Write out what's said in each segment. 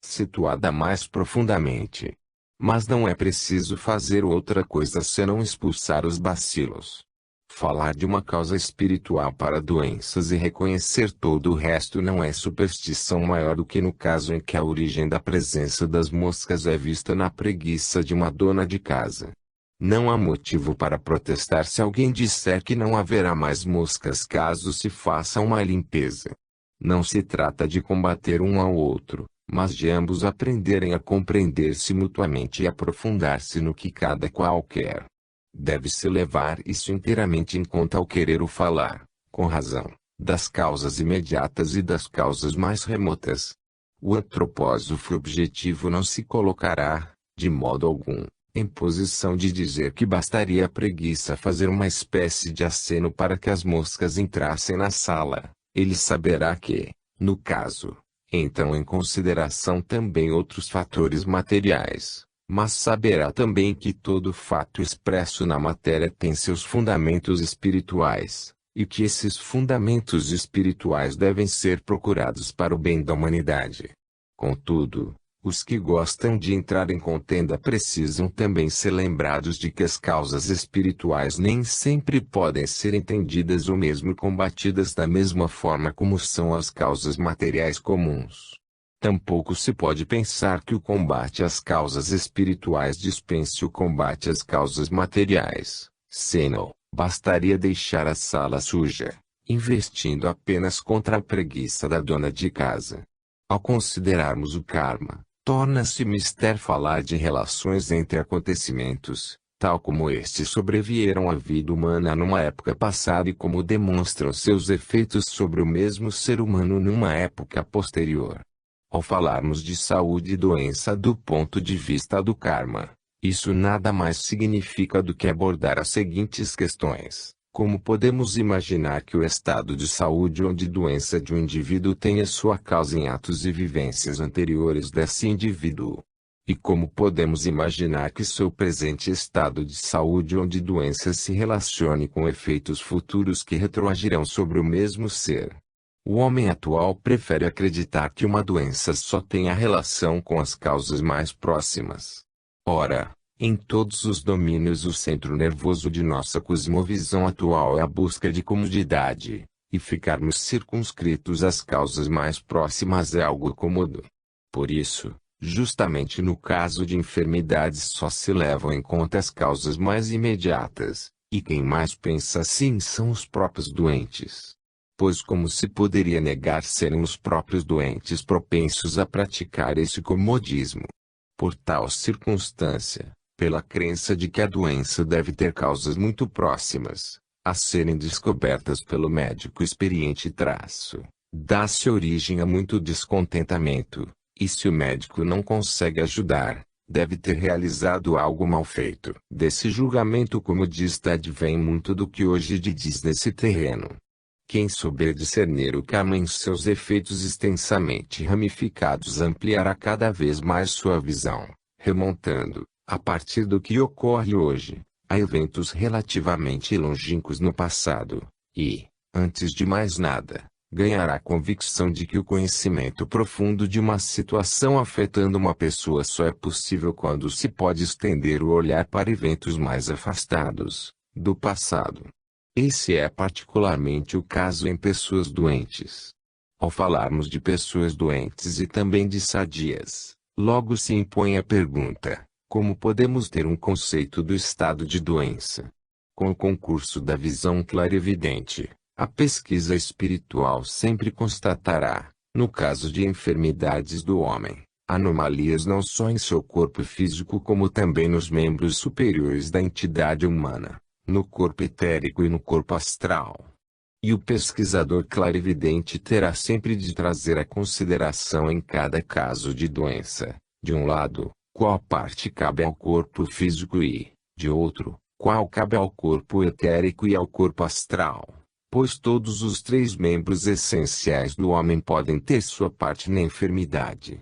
situada mais profundamente. Mas não é preciso fazer outra coisa senão expulsar os bacilos. Falar de uma causa espiritual para doenças e reconhecer todo o resto não é superstição maior do que no caso em que a origem da presença das moscas é vista na preguiça de uma dona de casa. Não há motivo para protestar se alguém disser que não haverá mais moscas caso se faça uma limpeza. Não se trata de combater um ao outro, mas de ambos aprenderem a compreender-se mutuamente e aprofundar-se no que cada qual quer. Deve-se levar isso inteiramente em conta ao querer o falar, com razão, das causas imediatas e das causas mais remotas. O antropósofo objetivo não se colocará, de modo algum, em posição de dizer que bastaria a preguiça fazer uma espécie de aceno para que as moscas entrassem na sala. Ele saberá que, no caso, então em consideração também outros fatores materiais, mas saberá também que todo fato expresso na matéria tem seus fundamentos espirituais, e que esses fundamentos espirituais devem ser procurados para o bem da humanidade. Contudo, os que gostam de entrar em contenda precisam também ser lembrados de que as causas espirituais nem sempre podem ser entendidas ou mesmo combatidas da mesma forma como são as causas materiais comuns. Tampouco se pode pensar que o combate às causas espirituais dispense o combate às causas materiais, senão, bastaria deixar a sala suja, investindo apenas contra a preguiça da dona de casa. Ao considerarmos o karma, torna-se mister falar de relações entre acontecimentos, tal como estes sobrevieram à vida humana numa época passada e como demonstram seus efeitos sobre o mesmo ser humano numa época posterior. Ao falarmos de saúde e doença do ponto de vista do karma, isso nada mais significa do que abordar as seguintes questões. Como podemos imaginar que o estado de saúde ou de doença de um indivíduo tenha sua causa em atos e vivências anteriores desse indivíduo? E como podemos imaginar que seu presente estado de saúde ou de doença se relacione com efeitos futuros que retroagirão sobre o mesmo ser? O homem atual prefere acreditar que uma doença só tenha relação com as causas mais próximas. Ora, em todos os domínios o centro nervoso de nossa cosmovisão atual é a busca de comodidade, e ficarmos circunscritos às causas mais próximas é algo cômodo. Por isso, justamente no caso de enfermidades só se levam em conta as causas mais imediatas, e quem mais pensa assim são os próprios doentes. Pois como se poderia negar serem os próprios doentes propensos a praticar esse comodismo? Por tal circunstância, pela crença de que a doença deve ter causas muito próximas, a serem descobertas pelo médico experiente dá-se origem a muito descontentamento, e se o médico não consegue ajudar, deve ter realizado algo mal feito. Desse julgamento comodista advém muito do que hoje diz nesse terreno. Quem souber discernir o karma em seus efeitos extensamente ramificados ampliará cada vez mais sua visão, remontando, a partir do que ocorre hoje, a eventos relativamente longínquos no passado, e, antes de mais nada, ganhará a convicção de que o conhecimento profundo de uma situação afetando uma pessoa só é possível quando se pode estender o olhar para eventos mais afastados, do passado. Esse é particularmente o caso em pessoas doentes. Ao falarmos de pessoas doentes e também de sadias, logo se impõe a pergunta: como podemos ter um conceito do estado de doença? Com o concurso da visão clarividente, a pesquisa espiritual sempre constatará, no caso de enfermidades do homem, anomalias não só em seu corpo físico como também nos membros superiores da entidade humana, no corpo etérico e no corpo astral. E o pesquisador clarividente terá sempre de trazer a consideração em cada caso de doença, de um lado, qual parte cabe ao corpo físico e, de outro, qual cabe ao corpo etérico e ao corpo astral, pois todos os três membros essenciais do homem podem ter sua parte na enfermidade.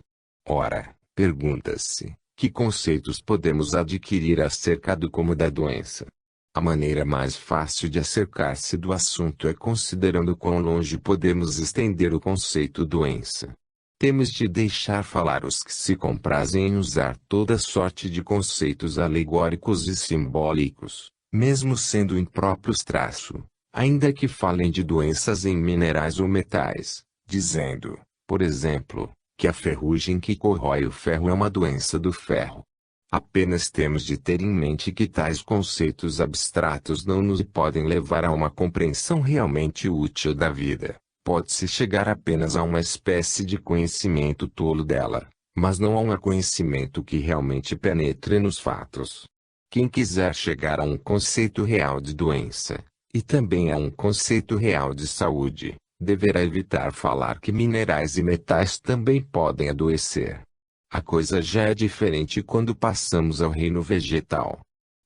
Ora, pergunta-se, que conceitos podemos adquirir acerca do como da doença? A maneira mais fácil de acercar-se do assunto é considerando quão longe podemos estender o conceito doença. Temos de deixar falar os que se comprazem em usar toda sorte de conceitos alegóricos e simbólicos, mesmo sendo impróprios ainda que falem de doenças em minerais ou metais, dizendo, por exemplo, que a ferrugem que corrói o ferro é uma doença do ferro. Apenas temos de ter em mente que tais conceitos abstratos não nos podem levar a uma compreensão realmente útil da vida. Pode-se chegar apenas a uma espécie de conhecimento tolo dela, mas não a um conhecimento que realmente penetre nos fatos. Quem quiser chegar a um conceito real de doença, e também a um conceito real de saúde, deverá evitar falar que minerais e metais também podem adoecer. A coisa já é diferente quando passamos ao reino vegetal.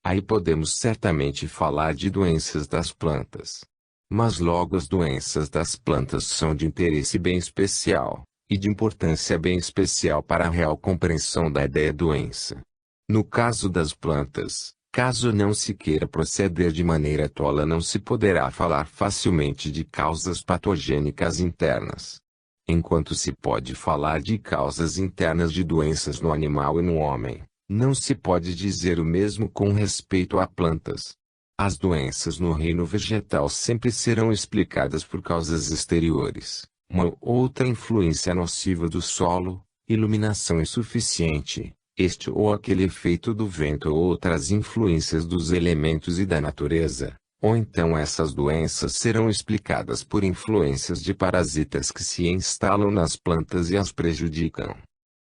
Aí podemos certamente falar de doenças das plantas. Mas logo as doenças das plantas são de interesse bem especial, e de importância bem especial para a real compreensão da ideia doença. No caso das plantas, caso não se queira proceder de maneira tola, não se poderá falar facilmente de causas patogênicas internas. Enquanto se pode falar de causas internas de doenças no animal e no homem, não se pode dizer o mesmo com respeito a plantas. As doenças no reino vegetal sempre serão explicadas por causas exteriores, uma ou outra influência nociva do solo, iluminação insuficiente, este ou aquele efeito do vento ou outras influências dos elementos e da natureza, ou então essas doenças serão explicadas por influências de parasitas que se instalam nas plantas e as prejudicam.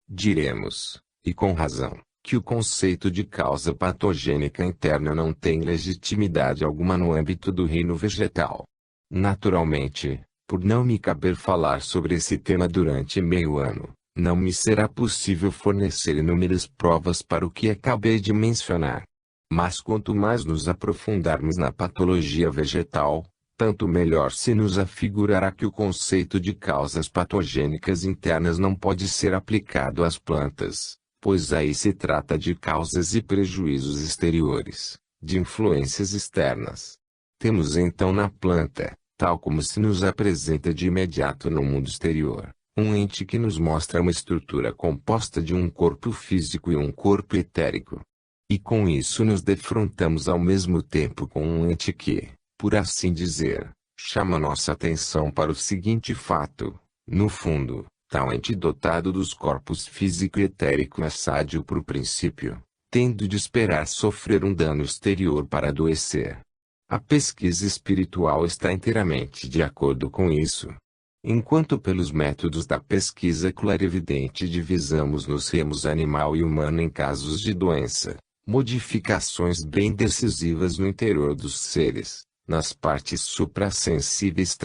Diremos, e com razão, que o conceito de causa patogênica interna não tem legitimidade alguma no âmbito do reino vegetal. Naturalmente, por não me caber falar sobre esse tema durante meio ano, não me será possível fornecer inúmeras provas para o que acabei de mencionar. Mas quanto mais nos aprofundarmos na patologia vegetal, tanto melhor se nos afigurará que o conceito de causas patogênicas internas não pode ser aplicado às plantas, pois aí se trata de causas e prejuízos exteriores, de influências externas. Temos então na planta, tal como se nos apresenta de imediato no mundo exterior, um ente que nos mostra uma estrutura composta de um corpo físico e um corpo etérico. E com isso nos defrontamos ao mesmo tempo com um ente que, por assim dizer, chama nossa atenção para o seguinte fato: no fundo, tal ente dotado dos corpos físico e etérico é sádio por princípio, tendo de esperar sofrer um dano exterior para adoecer. A pesquisa espiritual está inteiramente de acordo com isso. Enquanto pelos métodos da pesquisa clarividente divisamos nos ramos animal e humano em casos de doença, modificações bem decisivas no interior dos seres, nas partes suprassensíveis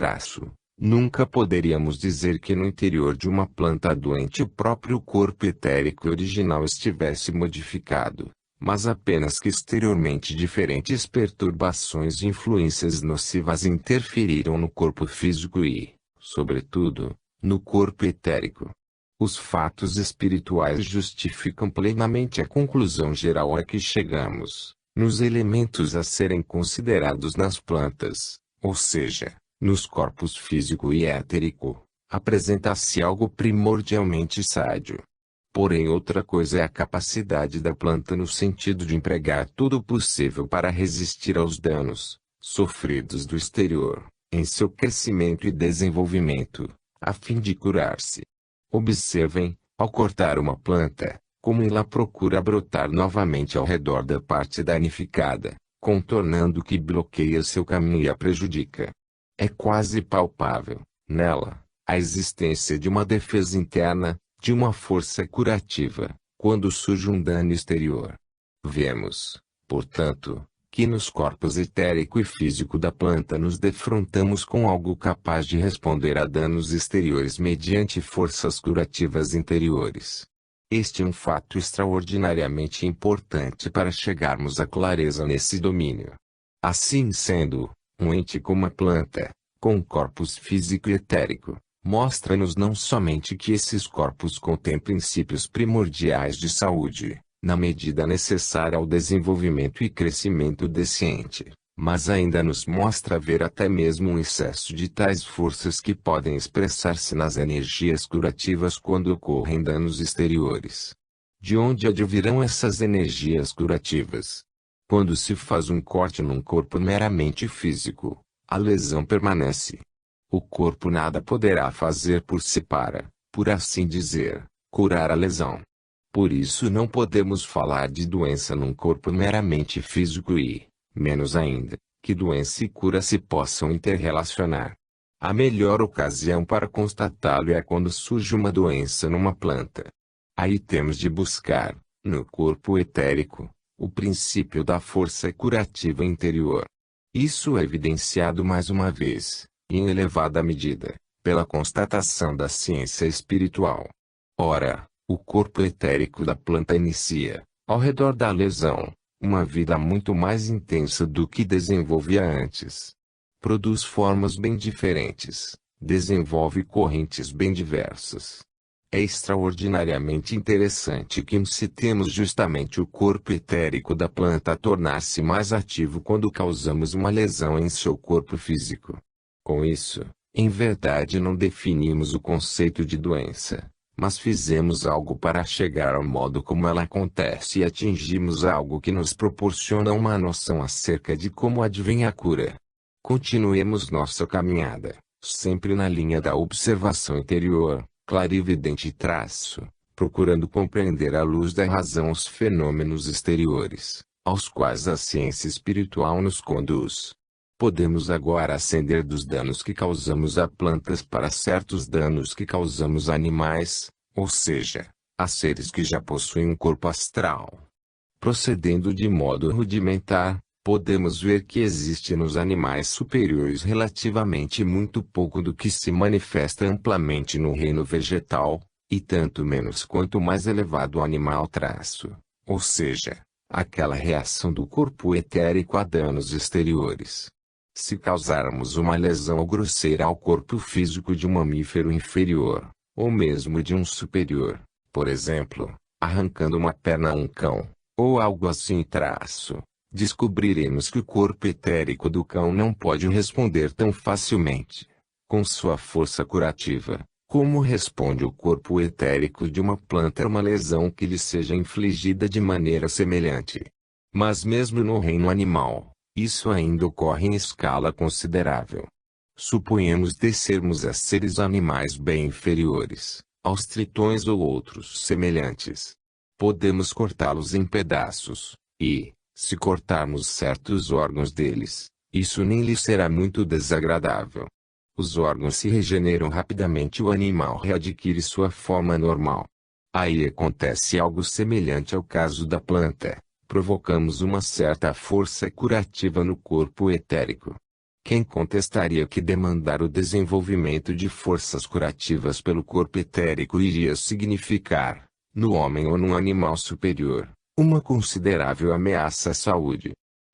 nunca poderíamos dizer que no interior de uma planta doente o próprio corpo etérico original estivesse modificado, mas apenas que exteriormente diferentes perturbações e influências nocivas interferiram no corpo físico e, sobretudo, no corpo etérico. Os fatos espirituais justificam plenamente a conclusão geral a que chegamos, nos elementos a serem considerados nas plantas, ou seja, nos corpos físico e etérico, apresenta-se algo primordialmente sádio. Porém outra coisa é a capacidade da planta no sentido de empregar tudo o possível para resistir aos danos sofridos do exterior, em seu crescimento e desenvolvimento, a fim de curar-se. Observem, ao cortar uma planta, como ela procura brotar novamente ao redor da parte danificada, contornando o que bloqueia seu caminho e a prejudica. É quase palpável, nela, a existência de uma defesa interna, de uma força curativa, quando surge um dano exterior. Vemos, portanto, que nos corpos etérico e físico da planta nos defrontamos com algo capaz de responder a danos exteriores mediante forças curativas interiores. Este é um fato extraordinariamente importante para chegarmos à clareza nesse domínio. Assim sendo, um ente como a planta, com corpus físico e etérico, mostra-nos não somente que esses corpos contêm princípios primordiais de saúde, na medida necessária ao desenvolvimento e crescimento desse ente, mas ainda nos mostra ver até mesmo um excesso de tais forças que podem expressar-se nas energias curativas quando ocorrem danos exteriores. De onde advirão essas energias curativas? Quando se faz um corte num corpo meramente físico, a lesão permanece. O corpo nada poderá fazer por si para, por assim dizer, curar a lesão. Por isso não podemos falar de doença num corpo meramente físico e, menos ainda, que doença e cura se possam interrelacionar. A melhor ocasião para constatá-lo é quando surge uma doença numa planta. Aí temos de buscar, no corpo etérico, o princípio da força curativa interior. Isso é evidenciado mais uma vez, em elevada medida, pela constatação da ciência espiritual. Ora, o corpo etérico da planta inicia, ao redor da lesão, uma vida muito mais intensa do que desenvolvia antes. Produz formas bem diferentes, desenvolve correntes bem diversas. É extraordinariamente interessante que incitemos justamente o corpo etérico da planta a tornar-se mais ativo quando causamos uma lesão em seu corpo físico. Com isso, em verdade não definimos o conceito de doença, mas fizemos algo para chegar ao modo como ela acontece e atingimos algo que nos proporciona uma noção acerca de como advém a cura. Continuemos nossa caminhada, sempre na linha da observação interior, clarividente traço, procurando compreender à luz da razão os fenômenos exteriores, aos quais a ciência espiritual nos conduz. Podemos agora ascender dos danos que causamos a plantas para certos danos que causamos a animais, ou seja, a seres que já possuem um corpo astral. Procedendo de modo rudimentar, podemos ver que existe nos animais superiores relativamente muito pouco do que se manifesta amplamente no reino vegetal, e tanto menos quanto mais elevado o animal traço, ou seja, aquela reação do corpo etérico a danos exteriores. Se causarmos uma lesão grosseira ao corpo físico de um mamífero inferior, ou mesmo de um superior, por exemplo, arrancando uma perna a um cão, ou algo assim descobriremos que o corpo etérico do cão não pode responder tão facilmente, com sua força curativa, como responde o corpo etérico de uma planta a uma lesão que lhe seja infligida de maneira semelhante. Mas mesmo no reino animal, isso ainda ocorre em escala considerável. Suponhamos descermos a seres animais bem inferiores, aos tritões ou outros semelhantes. Podemos cortá-los em pedaços, e, se cortarmos certos órgãos deles, isso nem lhes será muito desagradável. Os órgãos se regeneram rapidamente e o animal readquire sua forma normal. Aí acontece algo semelhante ao caso da planta. Provocamos uma certa força curativa no corpo etérico. Quem contestaria que demandar o desenvolvimento de forças curativas pelo corpo etérico iria significar, no homem ou num animal superior, uma considerável ameaça à saúde?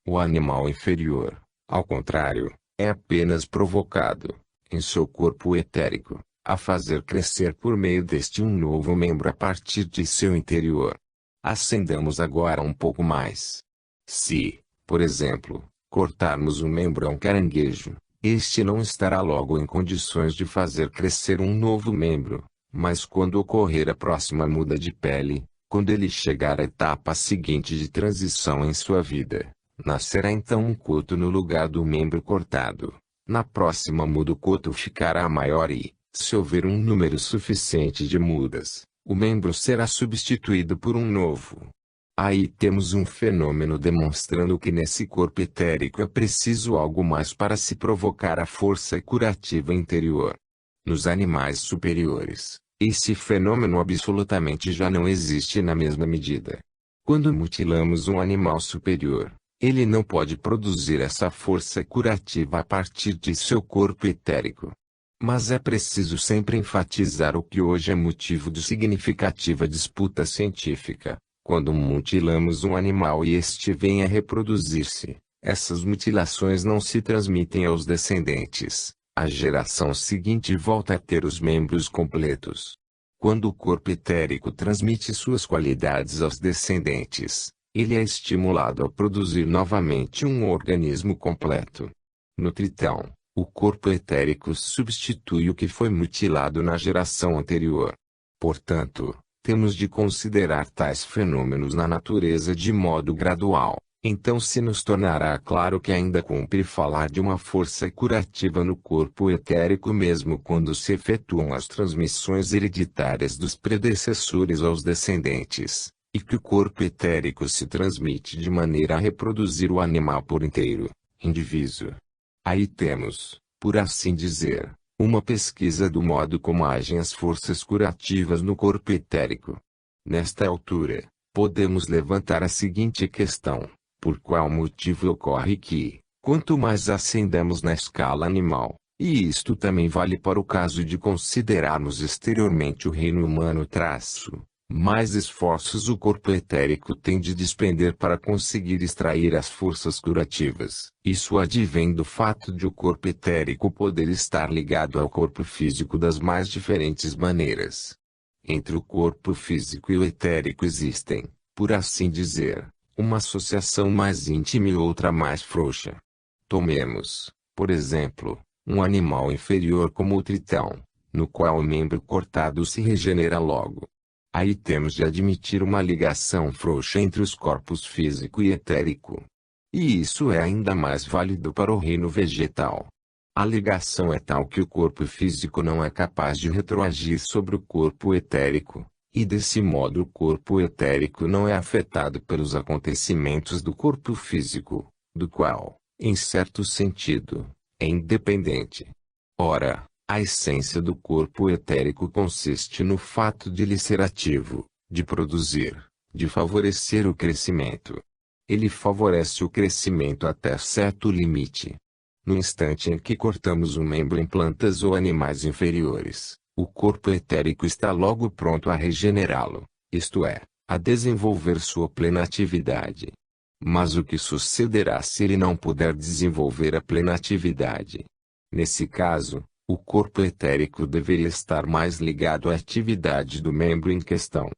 O animal inferior, ao contrário, é apenas provocado, em seu corpo etérico, a fazer crescer por meio deste um novo membro a partir de seu interior. Ascendamos agora um pouco mais. Se, por exemplo, cortarmos um membro a um caranguejo, este não estará logo em condições de fazer crescer um novo membro, mas quando ocorrer a próxima muda de pele, quando ele chegar à etapa seguinte de transição em sua vida, nascerá então um coto no lugar do membro cortado. Na próxima muda o coto ficará maior e, se houver um número suficiente de mudas, o membro será substituído por um novo. Aí temos um fenômeno demonstrando que nesse corpo etérico é preciso algo mais para se provocar a força curativa interior. Nos animais superiores, esse fenômeno absolutamente já não existe na mesma medida. Quando mutilamos um animal superior, ele não pode produzir essa força curativa a partir de seu corpo etérico. Mas é preciso sempre enfatizar o que hoje é motivo de significativa disputa científica. Quando mutilamos um animal e este vem a reproduzir-se, essas mutilações não se transmitem aos descendentes. A geração seguinte volta a ter os membros completos. Quando o corpo etérico transmite suas qualidades aos descendentes, ele é estimulado a produzir novamente um organismo completo. No Tritão, o corpo etérico substitui o que foi mutilado na geração anterior. Portanto, temos de considerar tais fenômenos na natureza de modo gradual. Então se nos tornará claro que ainda cumpre falar de uma força curativa no corpo etérico mesmo quando se efetuam as transmissões hereditárias dos predecessores aos descendentes, e que o corpo etérico se transmite de maneira a reproduzir o animal por inteiro, indivíduo. Aí temos, por assim dizer, uma pesquisa do modo como agem as forças curativas no corpo etérico. Nesta altura, podemos levantar a seguinte questão: por qual motivo ocorre que, quanto mais ascendemos na escala animal, e isto também vale para o caso de considerarmos exteriormente o reino humano mais esforços o corpo etérico tem de despender para conseguir extrair as forças curativas. Isso advém do fato de o corpo etérico poder estar ligado ao corpo físico das mais diferentes maneiras. Entre o corpo físico e o etérico existem, por assim dizer, uma associação mais íntima e outra mais frouxa. Tomemos, por exemplo, um animal inferior como o tritão, no qual o membro cortado se regenera logo. Aí temos de admitir uma ligação frouxa entre os corpos físico e etérico. E isso é ainda mais válido para o reino vegetal. A ligação é tal que o corpo físico não é capaz de retroagir sobre o corpo etérico, e desse modo o corpo etérico não é afetado pelos acontecimentos do corpo físico, do qual, em certo sentido, é independente. Ora, a essência do corpo etérico consiste no fato de lhe ser ativo, de produzir, de favorecer o crescimento. Ele favorece o crescimento até certo limite. No instante em que cortamos um membro em plantas ou animais inferiores, o corpo etérico está logo pronto a regenerá-lo, isto é, a desenvolver sua plena atividade. Mas o que sucederá se ele não puder desenvolver a plena atividade? Nesse caso, o corpo etérico deveria estar mais ligado à atividade do membro em questão.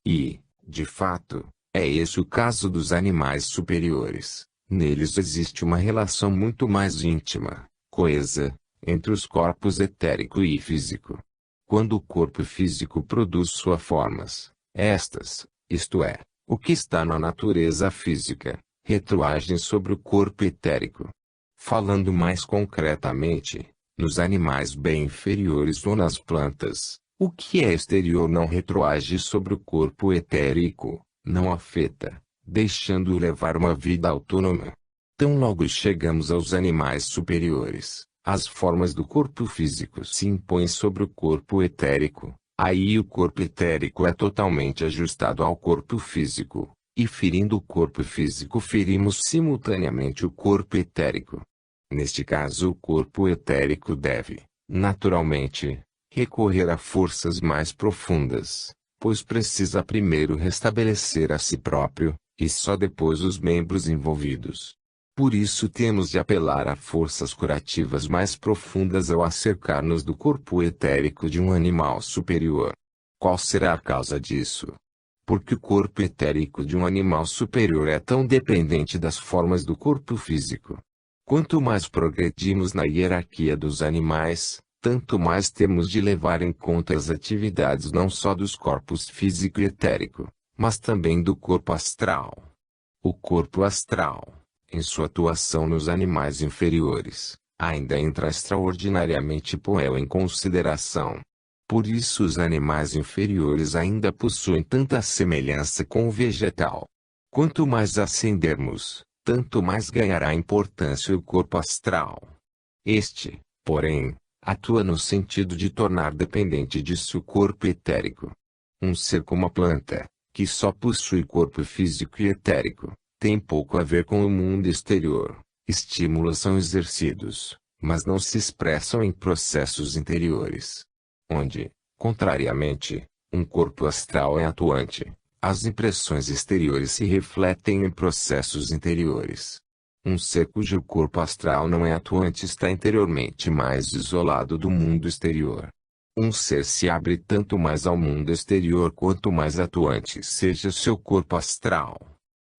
E, de fato, é esse o caso dos animais superiores. Neles existe uma relação muito mais íntima, coesa, entre os corpos etérico e físico. Quando o corpo físico produz suas formas, estas, isto é, o que está na natureza física, retroagem sobre o corpo etérico. Falando mais concretamente, nos animais bem inferiores ou nas plantas, o que é exterior não retroage sobre o corpo etérico, não afeta, deixando-o levar uma vida autônoma. Tão logo chegamos aos animais superiores, as formas do corpo físico se impõem sobre o corpo etérico, aí o corpo etérico é totalmente ajustado ao corpo físico, e ferindo o corpo físico ferimos simultaneamente o corpo etérico. Neste caso o corpo etérico deve, naturalmente, recorrer a forças mais profundas, pois precisa primeiro restabelecer a si próprio, e só depois os membros envolvidos. Por isso temos de apelar a forças curativas mais profundas ao acercar-nos do corpo etérico de um animal superior. Qual será a causa disso? Porque o corpo etérico de um animal superior é tão dependente das formas do corpo físico. Quanto mais progredimos na hierarquia dos animais, tanto mais temos de levar em conta as atividades não só dos corpos físico e etérico, mas também do corpo astral. O corpo astral, em sua atuação nos animais inferiores, ainda entra extraordinariamente poel em consideração. Por isso os animais inferiores ainda possuem tanta semelhança com o vegetal. Quanto mais ascendermos, tanto mais ganhará importância o corpo astral. Este, porém, atua no sentido de tornar dependente disso o corpo etérico. Um ser como a planta, que só possui corpo físico e etérico, tem pouco a ver com o mundo exterior. Estímulos são exercidos, mas não se expressam em processos interiores. Onde, contrariamente, um corpo astral é atuante, as impressões exteriores se refletem em processos interiores. Um ser cujo corpo astral não é atuante está interiormente mais isolado do mundo exterior. Um ser se abre tanto mais ao mundo exterior quanto mais atuante seja seu corpo astral.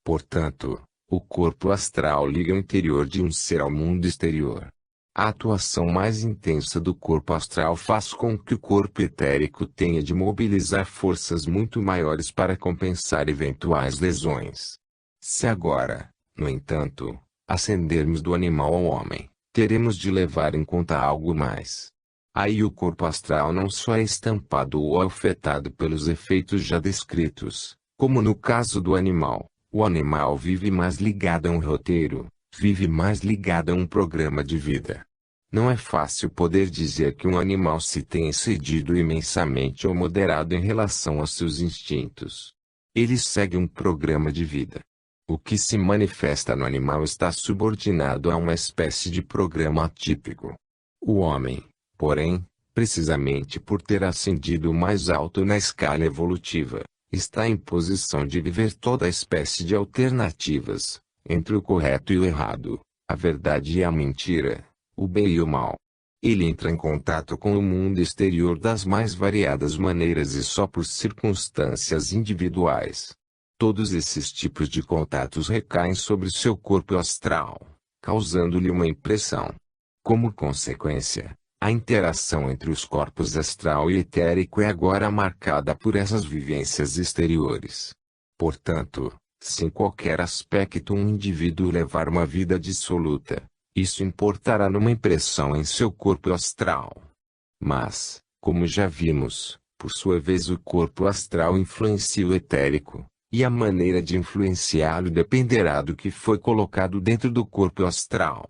Portanto, o corpo astral liga o interior de um ser ao mundo exterior. A atuação mais intensa do corpo astral faz com que o corpo etérico tenha de mobilizar forças muito maiores para compensar eventuais lesões. Se agora, no entanto, ascendermos do animal ao homem, teremos de levar em conta algo mais. Aí o corpo astral não só é estampado ou afetado pelos efeitos já descritos, como no caso do animal. O animal vive mais ligado a um roteiro, vive mais ligado a um programa de vida. Não é fácil poder dizer que um animal se tem excedido imensamente ou moderado em relação aos seus instintos. Ele segue um programa de vida. O que se manifesta no animal está subordinado a uma espécie de programa atípico. O homem, porém, precisamente por ter ascendido mais alto na escala evolutiva, está em posição de viver toda a espécie de alternativas, entre o correto e o errado, a verdade e a mentira, o bem e o mal. Ele entra em contato com o mundo exterior das mais variadas maneiras e só por circunstâncias individuais. Todos esses tipos de contatos recaem sobre seu corpo astral, causando-lhe uma impressão. Como consequência, a interação entre os corpos astral e etérico é agora marcada por essas vivências exteriores. Portanto, se em qualquer aspecto um indivíduo levar uma vida dissoluta, isso importará numa impressão em seu corpo astral. Mas, como já vimos, por sua vez o corpo astral influencia o etérico, e a maneira de influenciá-lo dependerá do que foi colocado dentro do corpo astral.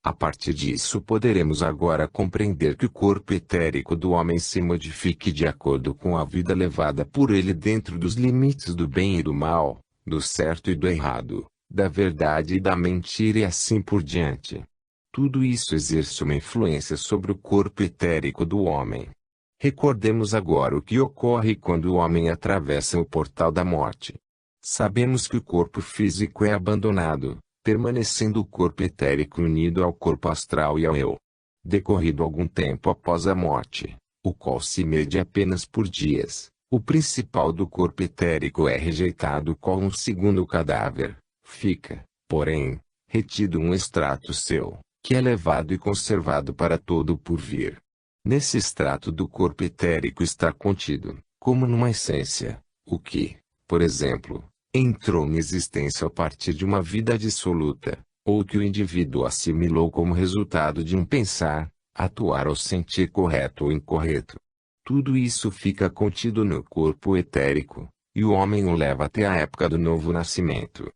A partir disso poderemos agora compreender que o corpo etérico do homem se modifique de acordo com a vida levada por ele dentro dos limites do bem e do mal, do certo e do errado, da verdade e da mentira e assim por diante. Tudo isso exerce uma influência sobre o corpo etérico do homem. Recordemos agora o que ocorre quando o homem atravessa o portal da morte. Sabemos que o corpo físico é abandonado, permanecendo o corpo etérico unido ao corpo astral e ao eu. Decorrido algum tempo após a morte, o qual se mede apenas por dias, o principal do corpo etérico é rejeitado com um segundo cadáver. Fica, porém, retido um extrato seu, que é levado e conservado para todo o porvir. Nesse extrato do corpo etérico está contido, como numa essência, o que, por exemplo, entrou em existência a partir de uma vida dissoluta, ou que o indivíduo assimilou como resultado de um pensar, atuar ou sentir correto ou incorreto. Tudo isso fica contido no corpo etérico, e o homem o leva até a época do novo nascimento.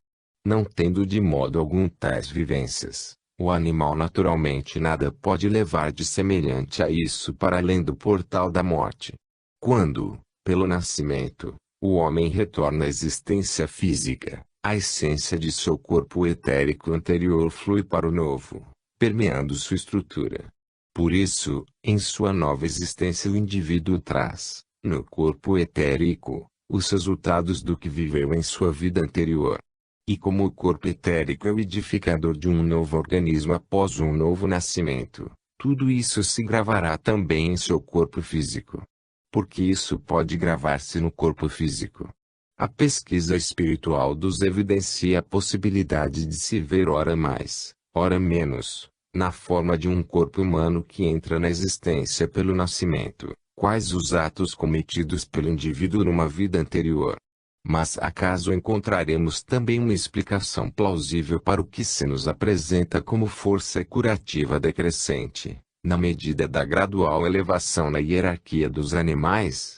Não tendo de modo algum tais vivências, o animal naturalmente nada pode levar de semelhante a isso para além do portal da morte. Quando, pelo nascimento, o homem retorna à existência física, a essência de seu corpo etérico anterior flui para o novo, permeando sua estrutura. Por isso, em sua nova existência o indivíduo traz, no corpo etérico, os resultados do que viveu em sua vida anterior. E como o corpo etérico é o edificador de um novo organismo após um novo nascimento, tudo isso se gravará também em seu corpo físico. Porque isso pode gravar-se no corpo físico. A pesquisa espiritual nos evidencia a possibilidade de se ver ora mais, ora menos, na forma de um corpo humano que entra na existência pelo nascimento, quais os atos cometidos pelo indivíduo numa vida anterior. Mas acaso encontraremos também uma explicação plausível para o que se nos apresenta como força curativa decrescente, na medida da gradual elevação na hierarquia dos animais?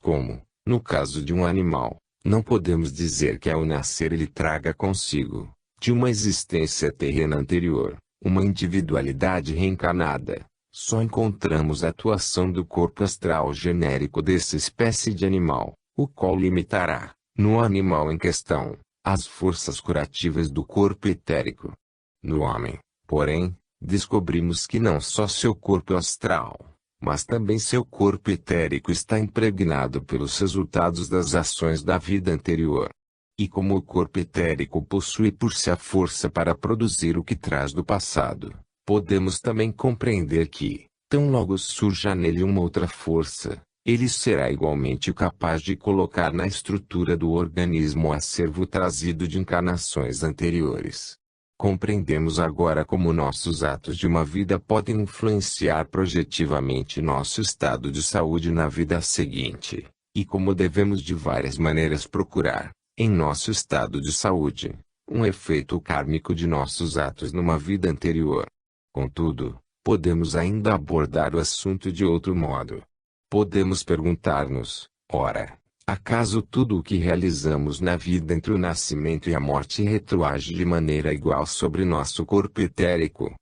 Como, no caso de um animal, não podemos dizer que ao nascer ele traga consigo, de uma existência terrena anterior, uma individualidade reencarnada, só encontramos a atuação do corpo astral genérico dessa espécie de animal, o qual limitará, no animal em questão, as forças curativas do corpo etérico. No homem, porém, descobrimos que não só seu corpo astral, mas também seu corpo etérico está impregnado pelos resultados das ações da vida anterior. E como o corpo etérico possui por si a força para produzir o que traz do passado, podemos também compreender que, tão logo surja nele uma outra força, ele será igualmente capaz de colocar na estrutura do organismo o acervo trazido de encarnações anteriores. Compreendemos agora como nossos atos de uma vida podem influenciar projetivamente nosso estado de saúde na vida seguinte, e como devemos de várias maneiras procurar, em nosso estado de saúde, um efeito kármico de nossos atos numa vida anterior. Contudo, podemos ainda abordar o assunto de outro modo. Podemos perguntar-nos, ora, acaso tudo o que realizamos na vida entre o nascimento e a morte retroage de maneira igual sobre nosso corpo etérico?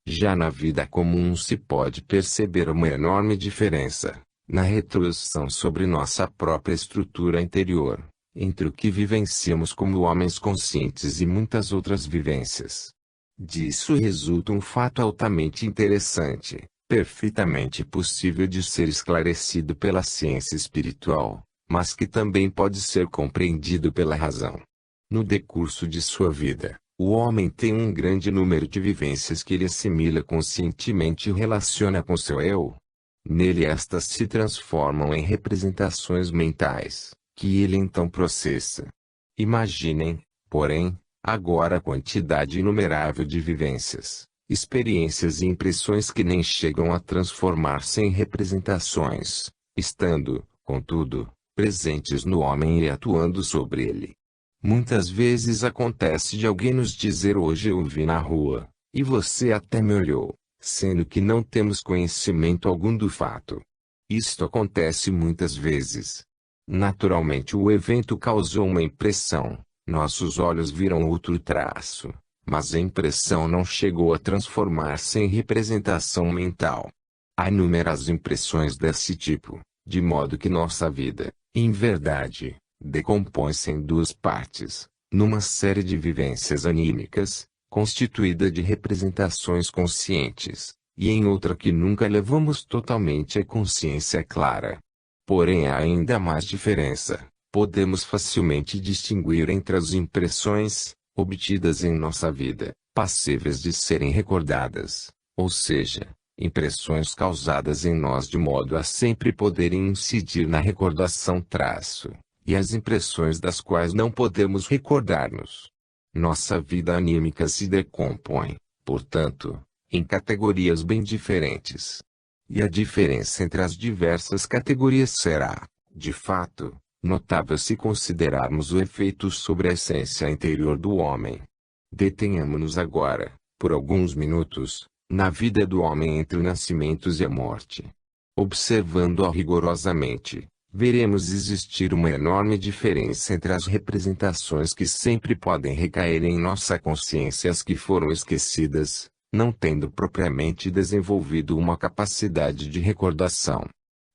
Já na vida comum se pode perceber uma enorme diferença, na retroação sobre nossa própria estrutura interior, entre o que vivenciamos como homens conscientes e muitas outras vivências. Disso resulta um fato altamente interessante, perfeitamente possível de ser esclarecido pela ciência espiritual, mas que também pode ser compreendido pela razão. No decurso de sua vida, o homem tem um grande número de vivências que ele assimila conscientemente e relaciona com seu eu. Nele estas se transformam em representações mentais, que ele então processa. Imaginem, porém, agora a quantidade inumerável de vivências, experiências e impressões que nem chegam a transformar-se em representações, estando, contudo, presentes no homem e atuando sobre ele. Muitas vezes acontece de alguém nos dizer: hoje eu o vi na rua, e você até me olhou, sendo que não temos conhecimento algum do fato. Isto acontece muitas vezes. Naturalmente o evento causou uma impressão, nossos olhos viram outro traço, mas a impressão não chegou a transformar-se em representação mental. Há inúmeras impressões desse tipo, de modo que nossa vida, em verdade, decompõe-se em duas partes, numa série de vivências anímicas, constituída de representações conscientes, e em outra que nunca levamos totalmente à consciência clara. Porém há ainda mais diferença. Podemos facilmente distinguir entre as impressões, obtidas em nossa vida, passíveis de serem recordadas, ou seja, impressões causadas em nós de modo a sempre poderem incidir na recordação e as impressões das quais não podemos recordar-nos. Nossa vida anímica se decompõe, portanto, em categorias bem diferentes. E a diferença entre as diversas categorias será, de fato, notável se considerarmos o efeito sobre a essência interior do homem. Detenhamo-nos agora, por alguns minutos, na vida do homem entre o nascimento e a morte. Observando-a rigorosamente, veremos existir uma enorme diferença entre as representações que sempre podem recair em nossa consciência e as que foram esquecidas, não tendo propriamente desenvolvido uma capacidade de recordação.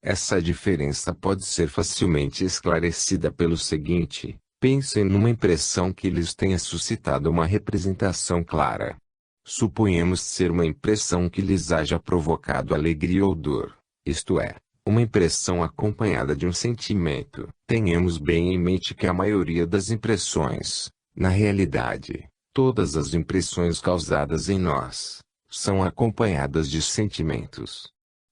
Essa diferença pode ser facilmente esclarecida pelo seguinte: pensem numa impressão que lhes tenha suscitado uma representação clara. Suponhamos ser uma impressão que lhes haja provocado alegria ou dor, isto é, uma impressão acompanhada de um sentimento. Tenhamos bem em mente que a maioria das impressões, na realidade, todas as impressões causadas em nós, são acompanhadas de sentimentos.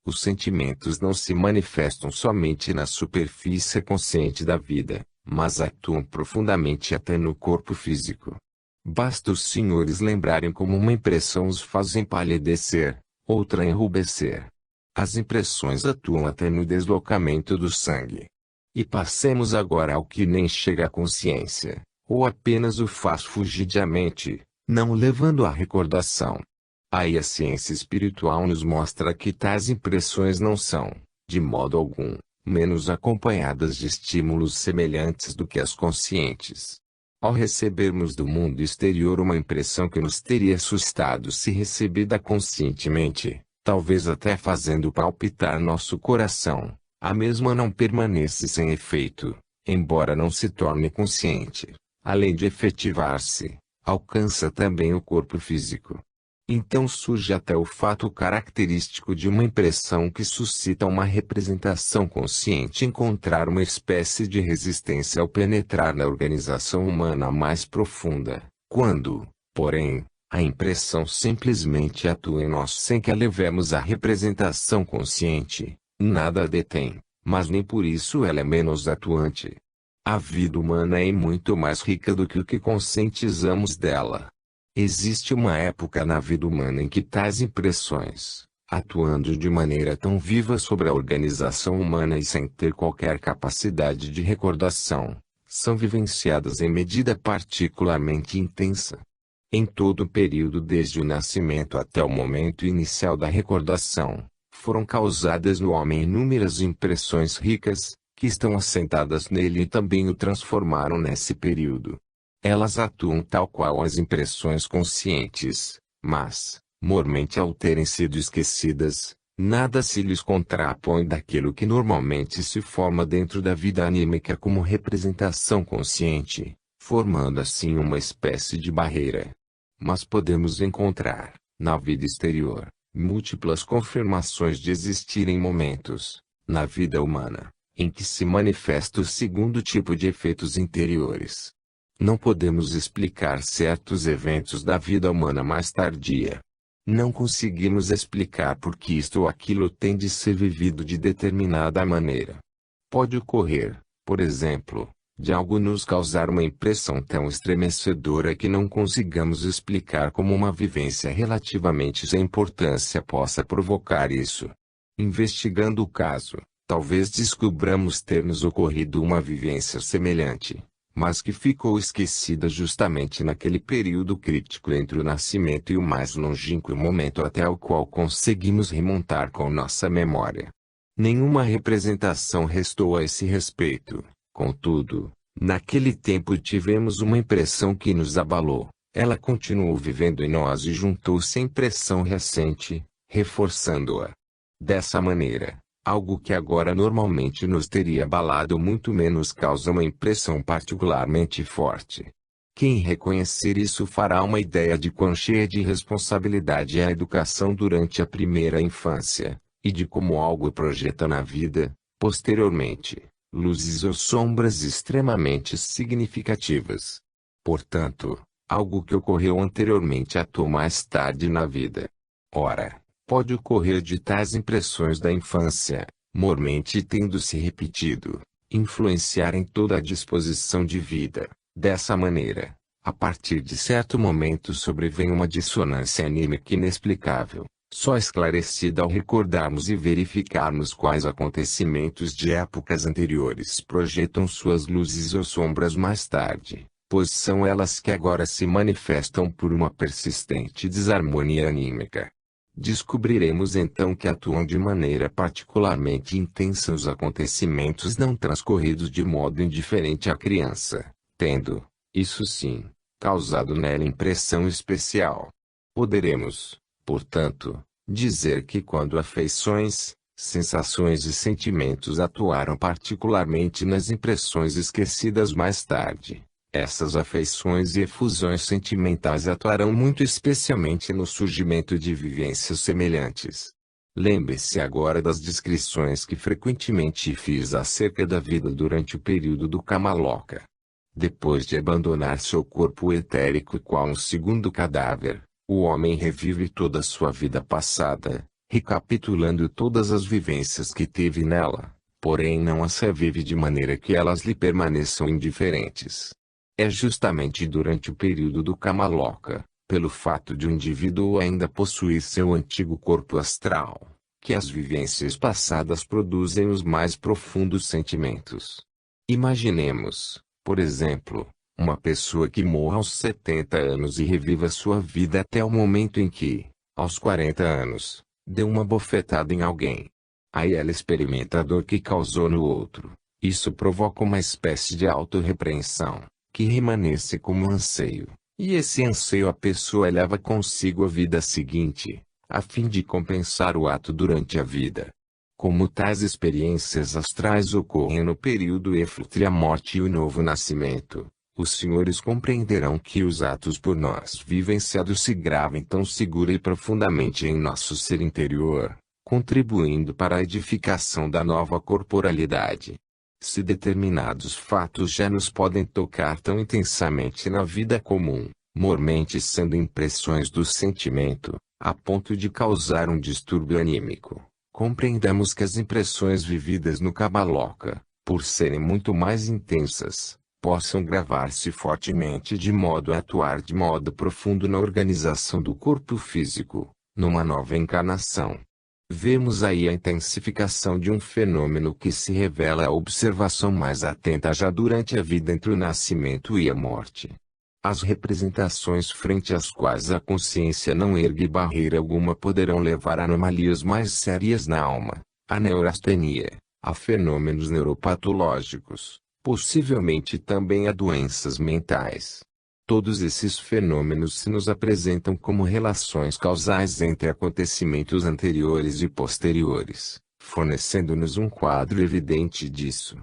Os sentimentos não se manifestam somente na superfície consciente da vida, mas atuam profundamente até no corpo físico. Basta os senhores lembrarem como uma impressão os faz empalidecer, outra enrubescer. As impressões atuam até no deslocamento do sangue. E passemos agora ao que nem chega à consciência, ou apenas o faz fugidiamente, não levando à recordação. Aí a ciência espiritual nos mostra que tais impressões não são, de modo algum, menos acompanhadas de estímulos semelhantes do que as conscientes. Ao recebermos do mundo exterior uma impressão que nos teria assustado se recebida conscientemente, talvez até fazendo palpitar nosso coração, a mesma não permanece sem efeito, embora não se torne consciente. Além de efetivar-se, alcança também o corpo físico. Então surge até o fato característico de uma impressão que suscita uma representação consciente encontrar uma espécie de resistência ao penetrar na organização humana mais profunda, quando, porém, a impressão simplesmente atua em nós sem que a levemos à representação consciente, nada a detém, mas nem por isso ela é menos atuante. A vida humana é muito mais rica do que o que conscientizamos dela. Existe uma época na vida humana em que tais impressões, atuando de maneira tão viva sobre a organização humana e sem ter qualquer capacidade de recordação, são vivenciadas em medida particularmente intensa. Em todo o período desde o nascimento até o momento inicial da recordação, foram causadas no homem inúmeras impressões ricas, que estão assentadas nele e também o transformaram nesse período. Elas atuam tal qual as impressões conscientes, mas, mormente ao terem sido esquecidas, nada se lhes contrapõe daquilo que normalmente se forma dentro da vida anímica como representação consciente, formando assim uma espécie de barreira. Mas podemos encontrar, na vida exterior, múltiplas confirmações de existirem momentos, na vida humana, em que se manifesta o segundo tipo de efeitos interiores. Não podemos explicar certos eventos da vida humana mais tardia. Não conseguimos explicar por que isto ou aquilo tem de ser vivido de determinada maneira. Pode ocorrer, por exemplo, de algo nos causar uma impressão tão estremecedora que não consigamos explicar como uma vivência relativamente sem importância possa provocar isso. Investigando o caso, talvez descobramos ter nos ocorrido uma vivência semelhante, mas que ficou esquecida justamente naquele período crítico entre o nascimento e o mais longínquo momento até o qual conseguimos remontar com nossa memória. Nenhuma representação restou a esse respeito. Contudo, naquele tempo tivemos uma impressão que nos abalou. Ela continuou vivendo em nós e juntou-se à impressão recente, reforçando-a. Dessa maneira, algo que agora normalmente nos teria abalado muito menos causa uma impressão particularmente forte. Quem reconhecer isso fará uma ideia de quão cheia de responsabilidade é a educação durante a primeira infância, e de como algo projeta na vida, posteriormente, luzes ou sombras extremamente significativas. Portanto, algo que ocorreu anteriormente atua mais tarde na vida. Ora, pode ocorrer de tais impressões da infância, mormente tendo se repetido, influenciar em toda a disposição de vida. Dessa maneira, a partir de certo momento sobrevém uma dissonância anímica inexplicável, só esclarecida ao recordarmos e verificarmos quais acontecimentos de épocas anteriores projetam suas luzes ou sombras mais tarde, pois são elas que agora se manifestam por uma persistente desarmonia anímica. Descobriremos então que atuam de maneira particularmente intensa os acontecimentos não transcorridos de modo indiferente à criança, tendo, isso sim, causado nela impressão especial. Poderemos, portanto, dizer que quando afeições, sensações e sentimentos atuaram particularmente nas impressões esquecidas mais tarde, essas afeições e efusões sentimentais atuarão muito especialmente no surgimento de vivências semelhantes. Lembre-se agora das descrições que frequentemente fiz acerca da vida durante o período do Kamaloka. Depois de abandonar seu corpo etérico qual um segundo cadáver, o homem revive toda a sua vida passada, recapitulando todas as vivências que teve nela, porém não as revive de maneira que elas lhe permaneçam indiferentes. É justamente durante o período do Kamaloka, pelo fato de o indivíduo ainda possuir seu antigo corpo astral, que as vivências passadas produzem os mais profundos sentimentos. Imaginemos, por exemplo, uma pessoa que morra aos 70 anos e reviva sua vida até o momento em que, aos 40 anos, deu uma bofetada em alguém. Aí ela experimenta a dor que causou no outro. Isso provoca uma espécie de autorrepreensão, que remanesce como anseio, e esse anseio a pessoa leva consigo a vida seguinte, a fim de compensar o ato durante a vida. Como tais experiências astrais ocorrem no período entre a morte e o novo nascimento, os senhores compreenderão que os atos por nós vivenciados se gravem tão segura e profundamente em nosso ser interior, contribuindo para a edificação da nova corporalidade. Se determinados fatos já nos podem tocar tão intensamente na vida comum, mormente sendo impressões do sentimento, a ponto de causar um distúrbio anímico, Compreendamos que as impressões vividas no Kabaloka, por serem muito mais intensas, possam gravar-se fortemente de modo a atuar de modo profundo na organização do corpo físico, numa nova encarnação. Vemos aí a intensificação de um fenômeno que se revela à observação mais atenta já durante a vida entre o nascimento e a morte. As representações frente às quais a consciência não ergue barreira alguma poderão levar a anomalias mais sérias na alma, a neurastenia, a fenômenos neuropatológicos, possivelmente também a doenças mentais. Todos esses fenômenos se nos apresentam como relações causais entre acontecimentos anteriores e posteriores, fornecendo-nos um quadro evidente disso.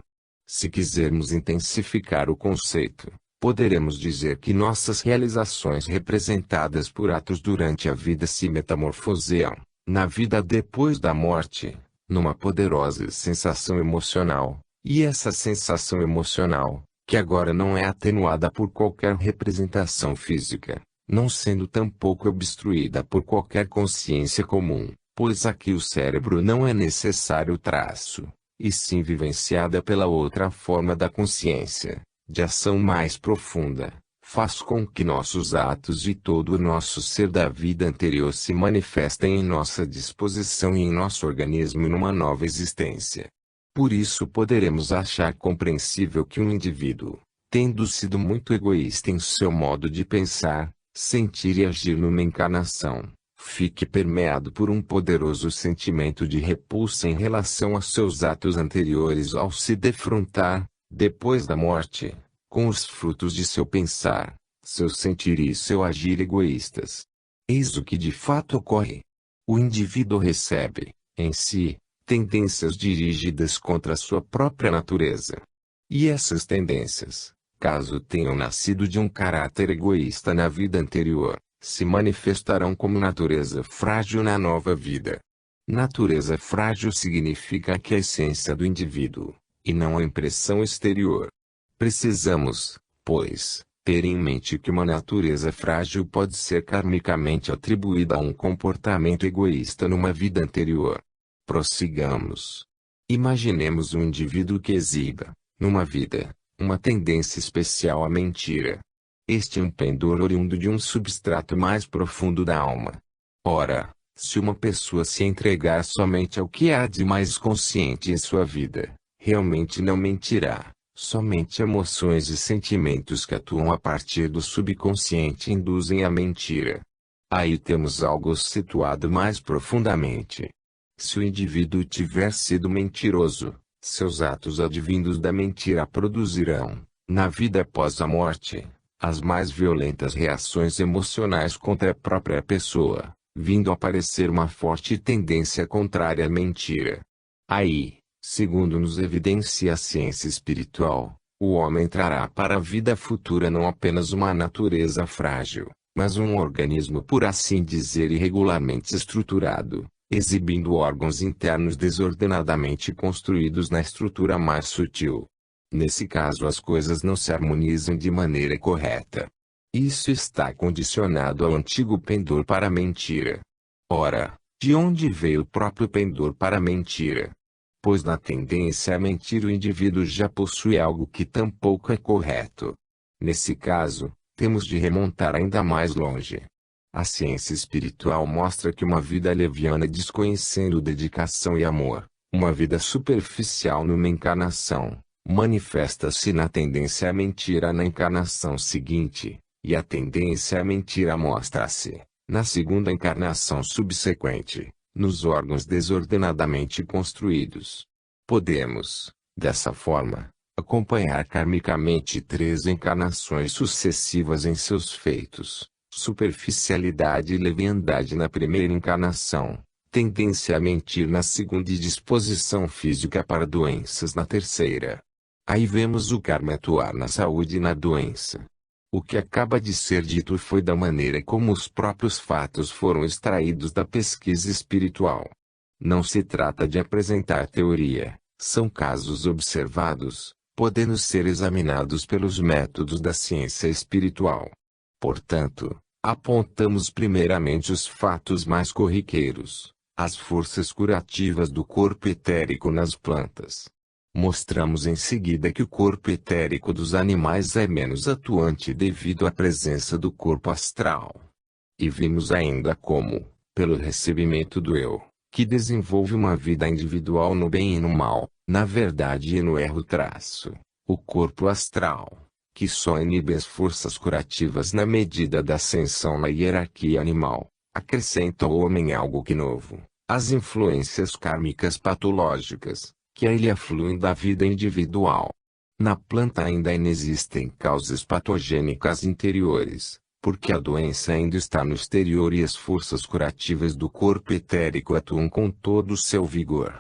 Se quisermos intensificar o conceito, poderemos dizer que nossas realizações representadas por atos durante a vida se metamorfoseiam, na vida depois da morte, numa poderosa sensação emocional, e essa sensação emocional, que agora não é atenuada por qualquer representação física, não sendo tampouco obstruída por qualquer consciência comum, pois aqui o cérebro não é necessário traço, e sim vivenciada pela outra forma da consciência, de ação mais profunda, faz com que nossos atos e todo o nosso ser da vida anterior se manifestem em nossa disposição e em nosso organismo numa nova existência. Por isso poderemos achar compreensível que um indivíduo, tendo sido muito egoísta em seu modo de pensar, sentir e agir numa encarnação, fique permeado por um poderoso sentimento de repulsa em relação a seus atos anteriores ao se defrontar, depois da morte, com os frutos de seu pensar, seu sentir e seu agir egoístas. Eis o que de fato ocorre. O indivíduo recebe, em si, tendências dirigidas contra sua própria natureza. E essas tendências, caso tenham nascido de um caráter egoísta na vida anterior, se manifestarão como natureza frágil na nova vida. Natureza frágil significa que a essência do indivíduo, e não a impressão exterior. Precisamos, pois, ter em mente que uma natureza frágil pode ser karmicamente atribuída a um comportamento egoísta numa vida anterior. Prossigamos. Imaginemos um indivíduo que exiba, numa vida, uma tendência especial à mentira. Este é um pendor oriundo de um substrato mais profundo da alma. Ora, se uma pessoa se entregar somente ao que há de mais consciente em sua vida, realmente não mentirá. Somente emoções e sentimentos que atuam a partir do subconsciente induzem a mentira. Aí temos algo situado mais profundamente. Se o indivíduo tiver sido mentiroso, seus atos advindos da mentira produzirão, na vida após a morte, as mais violentas reações emocionais contra a própria pessoa, vindo a aparecer uma forte tendência contrária à mentira. Aí, segundo nos evidencia a ciência espiritual, o homem trará para a vida futura não apenas uma natureza frágil, mas um organismo por assim dizer irregularmente estruturado, exibindo órgãos internos desordenadamente construídos na estrutura mais sutil. Nesse caso as coisas não se harmonizam de maneira correta. Isso está condicionado ao antigo pendor para a mentira. Ora, de onde veio o próprio pendor para a mentira? Pois na tendência a mentir o indivíduo já possui algo que tampouco é correto. Nesse caso, temos de remontar ainda mais longe. A ciência espiritual mostra que uma vida leviana desconhecendo dedicação e amor, uma vida superficial numa encarnação, manifesta-se na tendência à mentira na encarnação seguinte, e a tendência à mentira mostra-se, na segunda encarnação subsequente, nos órgãos desordenadamente construídos. Podemos, dessa forma, acompanhar karmicamente 3 encarnações sucessivas em seus feitos, superficialidade e leviandade na primeira encarnação, tendência a mentir na segunda e disposição física para doenças na terceira. Aí vemos o karma atuar na saúde e na doença. O que acaba de ser dito foi da maneira como os próprios fatos foram extraídos da pesquisa espiritual. Não se trata de apresentar teoria, são casos observados, podendo ser examinados pelos métodos da ciência espiritual. Portanto, apontamos primeiramente os fatos mais corriqueiros, as forças curativas do corpo etérico nas plantas. Mostramos em seguida que o corpo etérico dos animais é menos atuante devido à presença do corpo astral. E vimos ainda como, pelo recebimento do eu, que desenvolve uma vida individual no bem e no mal, na verdade e no erro o corpo astral, que só inibe as forças curativas na medida da ascensão na hierarquia animal, acrescenta ao homem algo que novo, as influências kármicas patológicas, que a ele afluem da vida individual. Na planta ainda inexistem causas patogênicas interiores, porque a doença ainda está no exterior e as forças curativas do corpo etérico atuam com todo o seu vigor.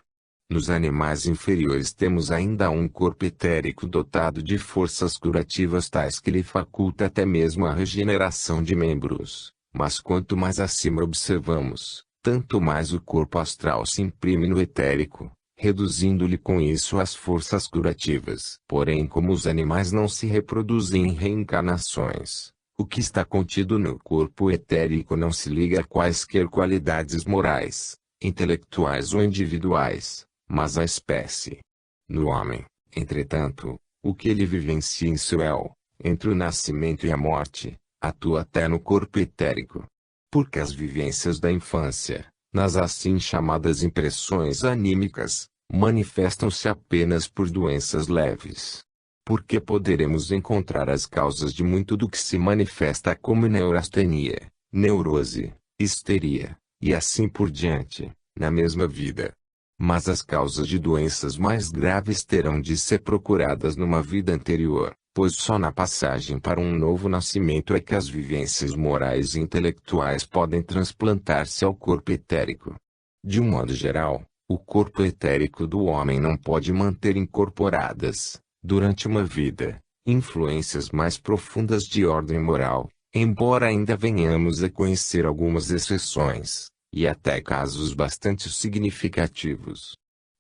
Nos animais inferiores temos ainda um corpo etérico dotado de forças curativas tais que lhe faculta até mesmo a regeneração de membros, mas quanto mais acima observamos, tanto mais o corpo astral se imprime no etérico, reduzindo-lhe com isso as forças curativas. Porém, como os animais não se reproduzem em reencarnações, o que está contido no corpo etérico não se liga a quaisquer qualidades morais, intelectuais ou individuais, mas à espécie. No homem, entretanto, o que ele vivencia em seu eu, entre o nascimento e a morte, atua até no corpo etérico. Porque as vivências da infância, nas assim chamadas impressões anímicas, manifestam-se apenas por doenças leves. Porque poderemos encontrar as causas de muito do que se manifesta como neurastenia, neurose, histeria, e assim por diante, na mesma vida. Mas as causas de doenças mais graves terão de ser procuradas numa vida anterior, pois só na passagem para um novo nascimento é que as vivências morais e intelectuais podem transplantar-se ao corpo etérico. De um modo geral, o corpo etérico do homem não pode manter incorporadas, durante uma vida, influências mais profundas de ordem moral, embora ainda venhamos a conhecer algumas exceções, e até casos bastante significativos.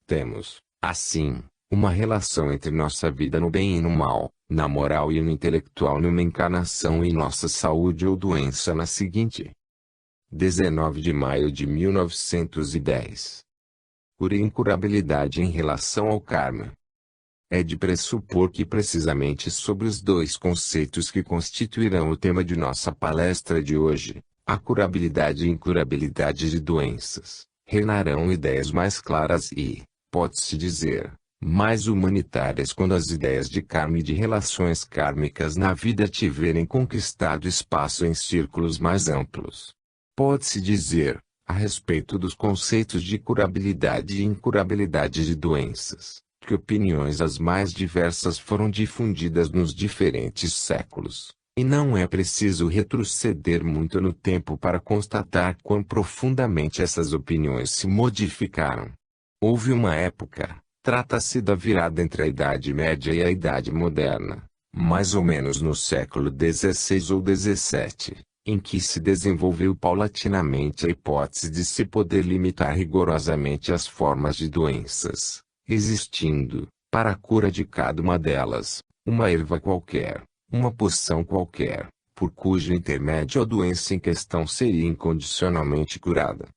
Temos, assim, uma relação entre nossa vida no bem e no mal, na moral e no intelectual numa encarnação e nossa saúde ou doença na seguinte. 19 de maio de 1910. Cura e incurabilidade em relação ao karma. É de pressupor que precisamente sobre os dois conceitos que constituirão o tema de nossa palestra de hoje, a curabilidade e incurabilidade de doenças, reinarão ideias mais claras e, pode-se dizer, mais humanitárias quando as ideias de karma e de relações kármicas na vida tiverem conquistado espaço em círculos mais amplos. Pode-se dizer, a respeito dos conceitos de curabilidade e incurabilidade de doenças, que opiniões as mais diversas foram difundidas nos diferentes séculos. E não é preciso retroceder muito no tempo para constatar quão profundamente essas opiniões se modificaram. Houve uma época, trata-se da virada entre a Idade Média e a Idade Moderna, mais ou menos no século XVI ou XVII, em que se desenvolveu paulatinamente a hipótese de se poder limitar rigorosamente as formas de doenças, existindo, para a cura de cada uma delas, uma erva qualquer, uma poção qualquer, por cujo intermédio a doença em questão seria incondicionalmente curada.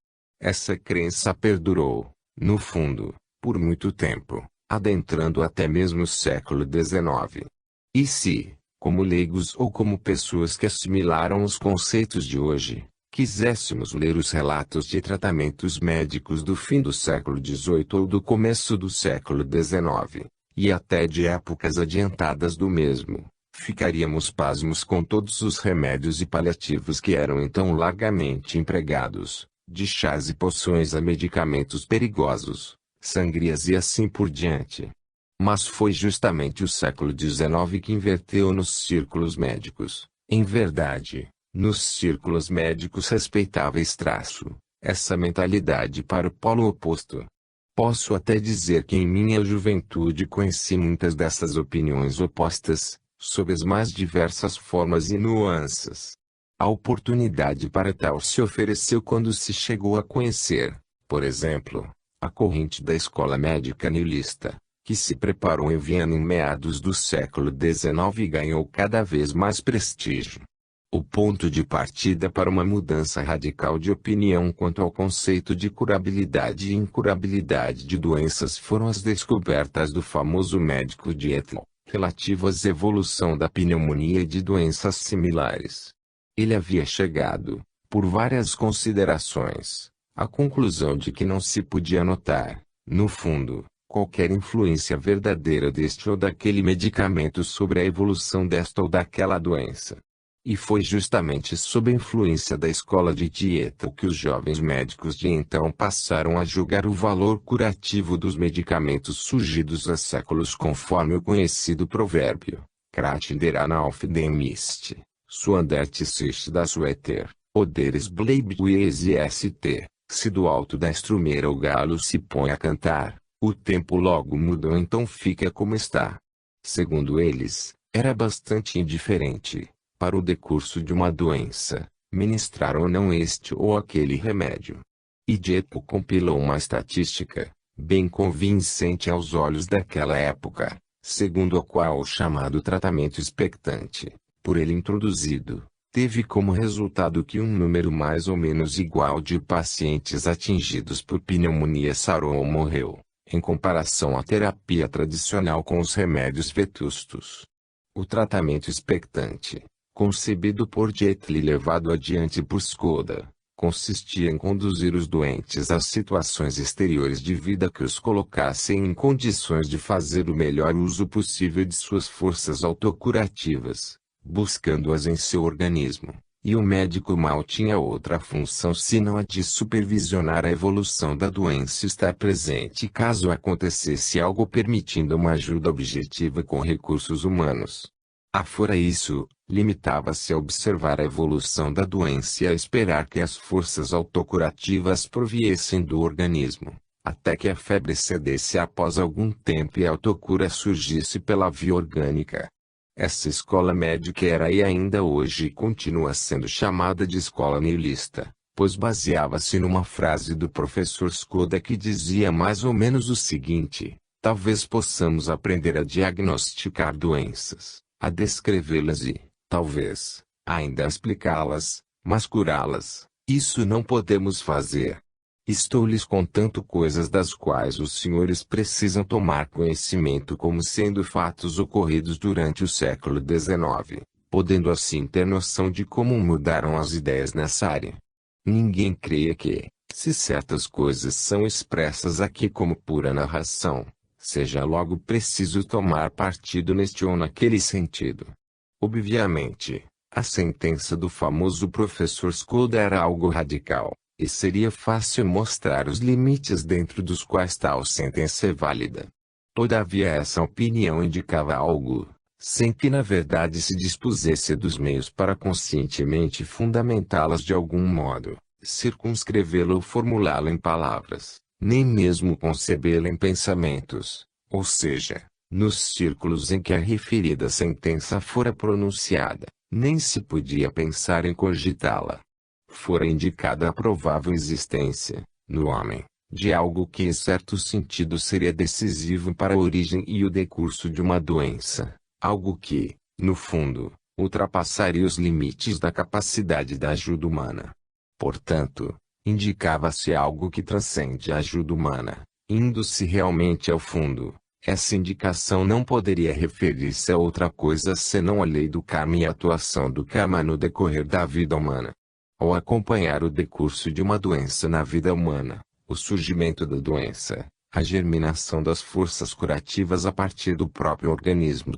Essa crença perdurou, no fundo, por muito tempo, adentrando até mesmo o século XIX. E se, como leigos ou como pessoas que assimilaram os conceitos de hoje, quiséssemos ler os relatos de tratamentos médicos do fim do século XVIII ou do começo do século XIX, e até de épocas adiantadas do mesmo, ficaríamos pasmos com todos os remédios e paliativos que eram então largamente empregados, de chás e poções a medicamentos perigosos, sangrias e assim por diante. Mas foi justamente o século XIX que inverteu nos círculos médicos, em verdade, nos círculos médicos respeitáveis essa mentalidade para o polo oposto. Posso até dizer que em minha juventude conheci muitas dessas opiniões opostas, sob as mais diversas formas e nuances. A oportunidade para tal se ofereceu quando se chegou a conhecer, por exemplo, a corrente da escola médica nihilista, que se preparou em Viena em meados do século XIX e ganhou cada vez mais prestígio. O ponto de partida para uma mudança radical de opinião quanto ao conceito de curabilidade e incurabilidade de doenças foram as descobertas do famoso médico Dietl, relativas à evolução da pneumonia e de doenças similares. Ele havia chegado, por várias considerações, à conclusão de que não se podia notar, no fundo, qualquer influência verdadeira deste ou daquele medicamento sobre a evolução desta ou daquela doença. E foi justamente sob a influência da escola de Dietl que os jovens médicos de então passaram a julgar o valor curativo dos medicamentos surgidos há séculos, conforme o conhecido provérbio: Kratin der Analf dem Mist, Suandert sich das Wetter, Oderes bleibt wie es ist. Se do alto da estrumeira o galo se põe a cantar, o tempo logo muda ou então fica como está. Segundo eles, era bastante indiferente, para o decurso de uma doença, ministrar ou não este ou aquele remédio. E Dietl compilou uma estatística, bem convincente aos olhos daquela época, segundo a qual o chamado tratamento expectante, por ele introduzido, teve como resultado que um número mais ou menos igual de pacientes atingidos por pneumonia sarou ou morreu, em comparação à terapia tradicional com os remédios vetustos. O tratamento expectante, concebido por Dietl e levado adiante por Skoda, consistia em conduzir os doentes a situações exteriores de vida que os colocassem em condições de fazer o melhor uso possível de suas forças autocurativas, buscando-as em seu organismo, e o médico mal tinha outra função senão a de supervisionar a evolução da doença e estar presente caso acontecesse algo, permitindo uma ajuda objetiva com recursos humanos. Afora isso, limitava-se a observar a evolução da doença e a esperar que as forças autocurativas proviessem do organismo, até que a febre cedesse após algum tempo e a autocura surgisse pela via orgânica. Essa escola médica era e ainda hoje continua sendo chamada de escola nihilista, pois baseava-se numa frase do professor Skoda que dizia mais ou menos o seguinte: talvez possamos aprender a diagnosticar doenças, a descrevê-las e, talvez, ainda a explicá-las, mas curá-las, isso não podemos fazer. Estou lhes contando coisas das quais os senhores precisam tomar conhecimento como sendo fatos ocorridos durante o século XIX, podendo assim ter noção de como mudaram as ideias nessa área. Ninguém creia que, se certas coisas são expressas aqui como pura narração, seja logo preciso tomar partido neste ou naquele sentido. Obviamente, a sentença do famoso professor Skoda era algo radical, e seria fácil mostrar os limites dentro dos quais tal sentença é válida. Todavia essa opinião indicava algo, sem que na verdade se dispusesse dos meios para conscientemente fundamentá-las de algum modo, circunscrevê-la ou formulá-la em palavras, nem mesmo concebê-la em pensamentos, ou seja, nos círculos em que a referida sentença fora pronunciada, nem se podia pensar em cogitá-la. Fora indicada a provável existência, no homem, de algo que em certo sentido seria decisivo para a origem e o decurso de uma doença, algo que, no fundo, ultrapassaria os limites da capacidade da ajuda humana. Portanto, indicava-se algo que transcende a ajuda humana, indo-se realmente ao fundo. Essa indicação não poderia referir-se a outra coisa senão a lei do karma e a atuação do karma no decorrer da vida humana. Ao acompanhar o decurso de uma doença na vida humana, o surgimento da doença, a germinação das forças curativas a partir do próprio organismo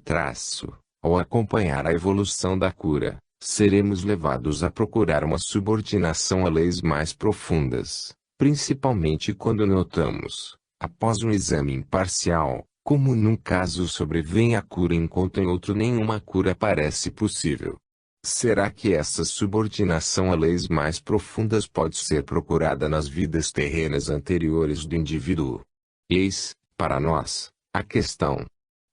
ao acompanhar a evolução da cura, seremos levados a procurar uma subordinação a leis mais profundas, principalmente quando notamos, após um exame imparcial, como num caso sobrevém a cura enquanto em outro nenhuma cura parece possível. Será que essa subordinação a leis mais profundas pode ser procurada nas vidas terrenas anteriores do indivíduo? Eis, para nós, a questão.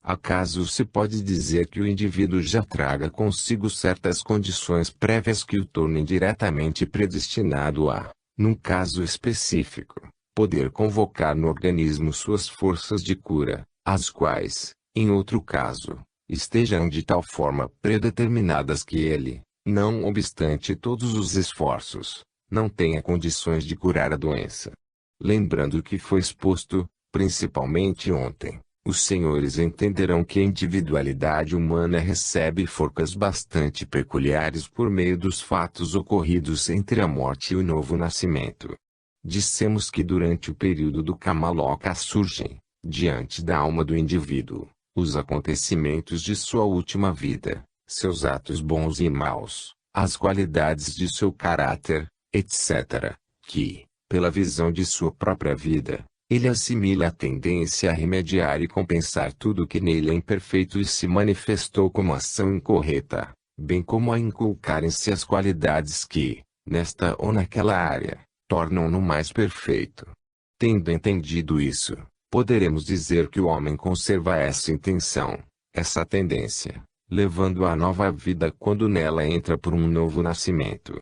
Acaso se pode dizer que o indivíduo já traga consigo certas condições prévias que o tornem diretamente predestinado a, num caso específico, poder convocar no organismo suas forças de cura, as quais, em outro caso, estejam de tal forma predeterminadas que ele, Não obstante todos os esforços, não tenha condições de curar a doença. Lembrando o que foi exposto, principalmente ontem, os senhores entenderão que a individualidade humana recebe forcas bastante peculiares por meio dos fatos ocorridos entre a morte e o novo nascimento. Dissemos que durante o período do Kamaloka surgem, diante da alma do indivíduo, os acontecimentos de sua última vida, seus atos bons e maus, as qualidades de seu caráter, etc., que, pela visão de sua própria vida, ele assimila a tendência a remediar e compensar tudo que nele é imperfeito e se manifestou como ação incorreta, bem como a inculcar em si as qualidades que, nesta ou naquela área, tornam-no mais perfeito. Tendo entendido isso, poderemos dizer que o homem conserva essa intenção, essa tendência, levando a nova vida quando nela entra por um novo nascimento.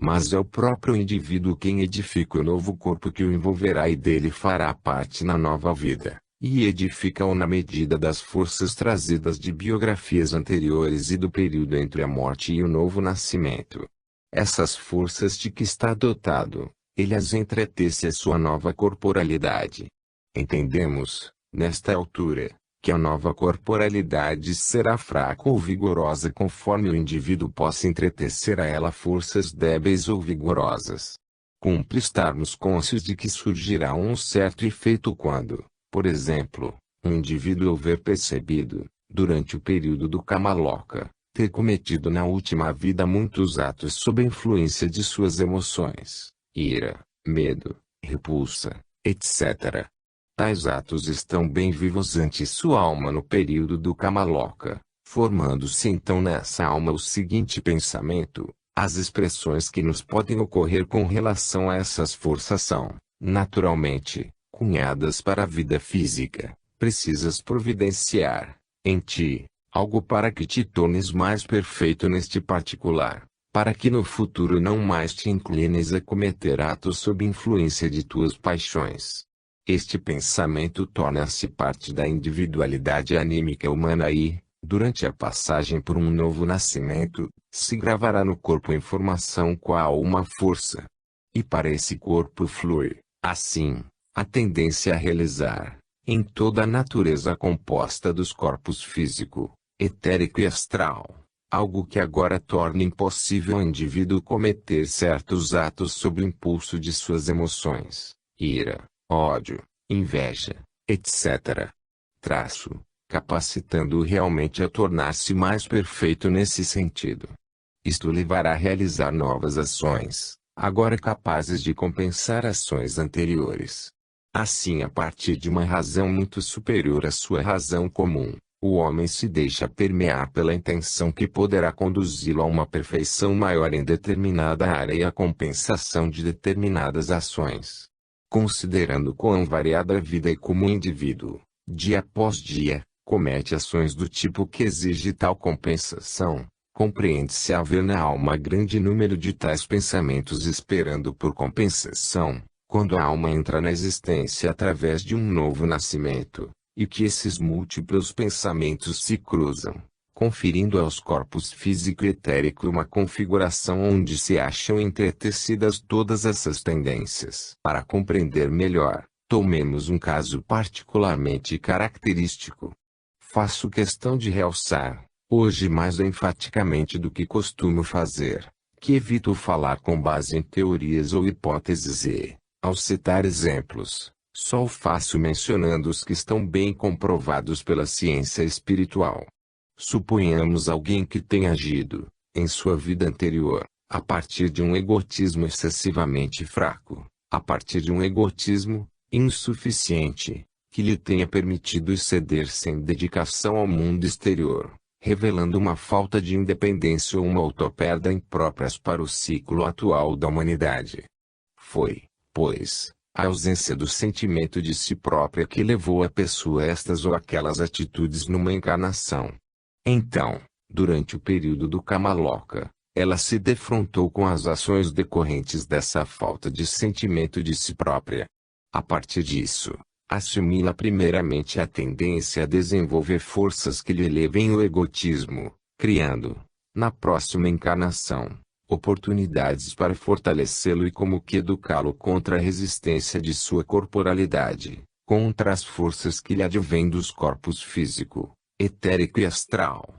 Mas é o próprio indivíduo quem edifica o novo corpo que o envolverá e dele fará parte na nova vida, e edifica-o na medida das forças trazidas de biografias anteriores e do período entre a morte e o novo nascimento. Essas forças de que está dotado, ele as entretece a sua nova corporalidade. Entendemos, nesta altura, que a nova corporalidade será fraca ou vigorosa conforme o indivíduo possa entretecer a ela forças débeis ou vigorosas. Cumpre estarmos cônscios de que surgirá um certo efeito quando, por exemplo, um indivíduo houver percebido, durante o período do Kamaloka, ter cometido na última vida muitos atos sob a influência de suas emoções, ira, medo, repulsa, etc. Tais atos estão bem vivos ante sua alma no período do Kamaloka, formando-se então nessa alma o seguinte pensamento: as expressões que nos podem ocorrer com relação a essas forças são, naturalmente, cunhadas para a vida física, precisas providenciar, em ti, algo para que te tornes mais perfeito neste particular, para que no futuro não mais te inclines a cometer atos sob influência de tuas paixões. Este pensamento torna-se parte da individualidade anímica humana e, durante a passagem por um novo nascimento, se gravará no corpo informação qual uma força. E para esse corpo flui, assim, a tendência a realizar, em toda a natureza composta dos corpos físico, etérico e astral, algo que agora torna impossível ao indivíduo cometer certos atos sob o impulso de suas emoções, ira, ódio, inveja, etc. Capacitando-o realmente a tornar-se mais perfeito nesse sentido. Isto levará a realizar novas ações, agora capazes de compensar ações anteriores. Assim, a partir de uma razão muito superior à sua razão comum, o homem se deixa permear pela intenção que poderá conduzi-lo a uma perfeição maior em determinada área e a compensação de determinadas ações. Considerando quão variada a vida e como o indivíduo, dia após dia, comete ações do tipo que exige tal compensação, compreende-se haver na alma grande número de tais pensamentos esperando por compensação, quando a alma entra na existência através de um novo nascimento, e que esses múltiplos pensamentos se cruzam, conferindo aos corpos físico e etérico uma configuração onde se acham entretecidas todas essas tendências. Para compreender melhor, tomemos um caso particularmente característico. Faço questão de realçar, hoje mais enfaticamente do que costumo fazer, que evito falar com base em teorias ou hipóteses e, ao citar exemplos, só o faço mencionando os que estão bem comprovados pela ciência espiritual. Suponhamos alguém que tenha agido, em sua vida anterior, a partir de um egotismo excessivamente fraco, a partir de um egotismo insuficiente, que lhe tenha permitido exceder sem dedicação ao mundo exterior, revelando uma falta de independência ou uma autoperda impróprias para o ciclo atual da humanidade. Foi, pois, a ausência do sentimento de si própria que levou a pessoa a estas ou aquelas atitudes numa encarnação. Então, durante o período do Kamaloka, ela se defrontou com as ações decorrentes dessa falta de sentimento de si própria. A partir disso, assimila primeiramente a tendência a desenvolver forças que lhe elevem o egotismo, criando, na próxima encarnação, oportunidades para fortalecê-lo e como que educá-lo contra a resistência de sua corporalidade, contra as forças que lhe advêm dos corpos físico, etérico e astral.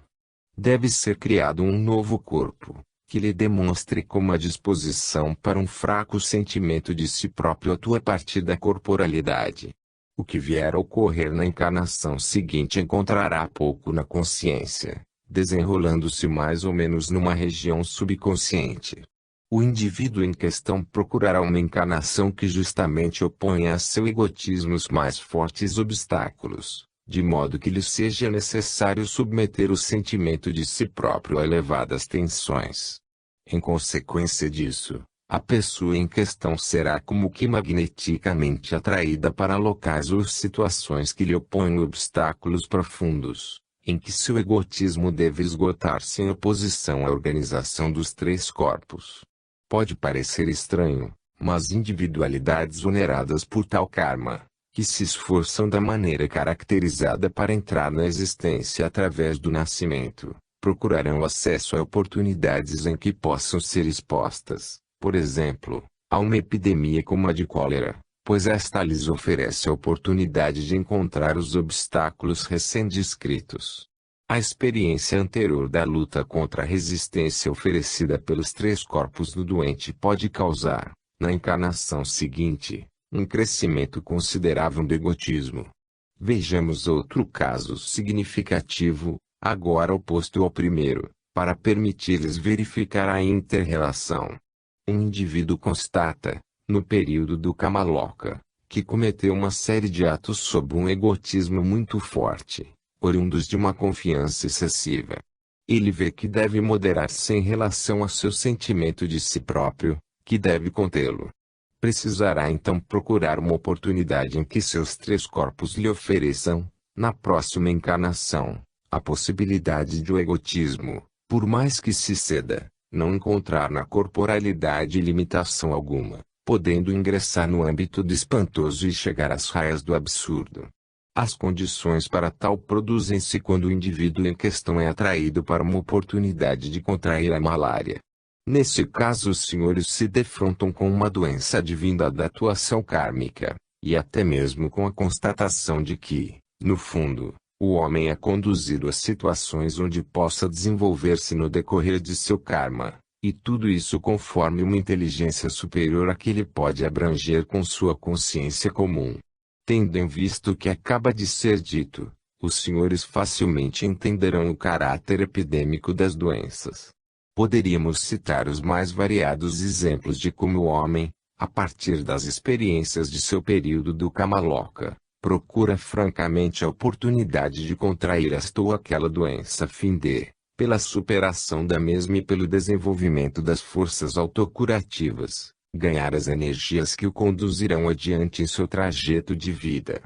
Deve ser criado um novo corpo, que lhe demonstre como a disposição para um fraco sentimento de si próprio atua a partir da corporalidade. O que vier a ocorrer na encarnação seguinte encontrará pouco na consciência, desenrolando-se mais ou menos numa região subconsciente. O indivíduo em questão procurará uma encarnação que justamente oponha a seu egotismo os mais fortes obstáculos, de modo que lhe seja necessário submeter o sentimento de si próprio a elevadas tensões. Em consequência disso, a pessoa em questão será como que magneticamente atraída para locais ou situações que lhe opõem obstáculos profundos, em que seu egotismo deve esgotar-se em oposição à organização dos três corpos. Pode parecer estranho, mas individualidades oneradas por tal karma, que se esforçam da maneira caracterizada para entrar na existência através do nascimento, procurarão acesso a oportunidades em que possam ser expostas, por exemplo, a uma epidemia como a de cólera, pois esta lhes oferece a oportunidade de encontrar os obstáculos recém-descritos. A experiência anterior da luta contra a resistência oferecida pelos três corpos do doente pode causar, na encarnação seguinte, um crescimento considerável do egotismo. Vejamos outro caso significativo, agora oposto ao primeiro, para permitir-lhes verificar a inter-relação. Um indivíduo constata, no período do Kamaloka, que cometeu uma série de atos sob um egotismo muito forte, oriundos de uma confiança excessiva. Ele vê que deve moderar-se em relação a seu sentimento de si próprio, que deve contê-lo. Precisará então procurar uma oportunidade em que seus três corpos lhe ofereçam, na próxima encarnação, a possibilidade de o egotismo, por mais que se ceda, não encontrar na corporalidade limitação alguma, podendo ingressar no âmbito do espantoso e chegar às raias do absurdo. As condições para tal produzem-se quando o indivíduo em questão é atraído para uma oportunidade de contrair a malária. Nesse caso os senhores se defrontam com uma doença advinda da atuação kármica, e até mesmo com a constatação de que, no fundo, o homem é conduzido a situações onde possa desenvolver-se no decorrer de seu karma, e tudo isso conforme uma inteligência superior a que ele pode abranger com sua consciência comum. Tendo em vista o que acaba de ser dito, os senhores facilmente entenderão o caráter epidêmico das doenças. Poderíamos citar os mais variados exemplos de como o homem, a partir das experiências de seu período do Kamaloka, procura francamente a oportunidade de contrair esta ou aquela doença a fim de, pela superação da mesma e pelo desenvolvimento das forças autocurativas, ganhar as energias que o conduzirão adiante em seu trajeto de vida.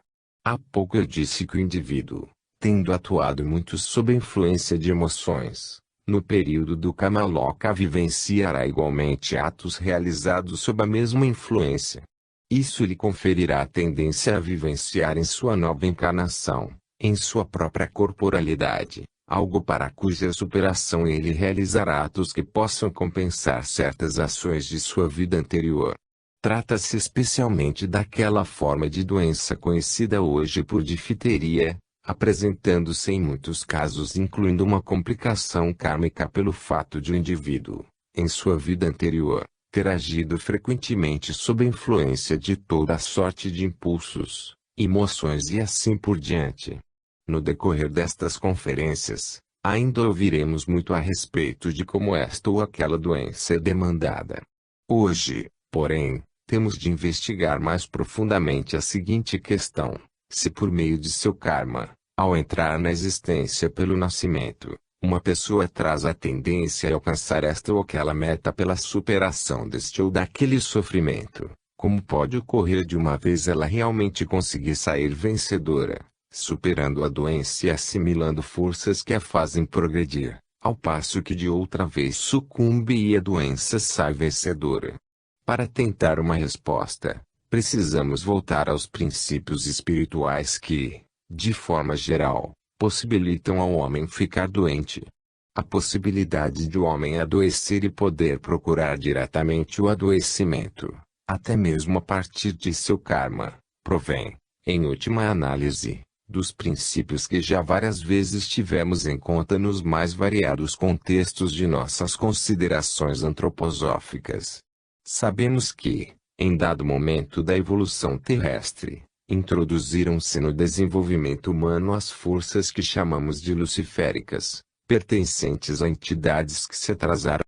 Há pouco eu disse que o indivíduo, tendo atuado muito sob a influência de emoções, no período do Kamaloka vivenciará igualmente atos realizados sob a mesma influência. Isso lhe conferirá a tendência a vivenciar em sua nova encarnação, em sua própria corporalidade, algo para cuja superação ele realizará atos que possam compensar certas ações de sua vida anterior. Trata-se especialmente daquela forma de doença conhecida hoje por difteria, apresentando-se em muitos casos incluindo uma complicação kármica pelo fato de o indivíduo, em sua vida anterior, ter agido frequentemente sob a influência de toda a sorte de impulsos, emoções e assim por diante. No decorrer destas conferências, ainda ouviremos muito a respeito de como esta ou aquela doença é demandada. Hoje, porém, temos de investigar mais profundamente a seguinte questão: se por meio de seu karma, ao entrar na existência pelo nascimento, uma pessoa traz a tendência a alcançar esta ou aquela meta pela superação deste ou daquele sofrimento, como pode ocorrer de uma vez ela realmente conseguir sair vencedora, superando a doença e assimilando forças que a fazem progredir, ao passo que de outra vez sucumbe e a doença sai vencedora? Para tentar uma resposta, precisamos voltar aos princípios espirituais que, de forma geral, possibilitam ao homem ficar doente. A possibilidade de o homem adoecer e poder procurar diretamente o adoecimento, até mesmo a partir de seu karma, provém, em última análise, dos princípios que já várias vezes tivemos em conta nos mais variados contextos de nossas considerações antroposóficas. Sabemos que, em dado momento da evolução terrestre, introduziram-se no desenvolvimento humano as forças que chamamos de luciféricas, pertencentes a entidades que se atrasaram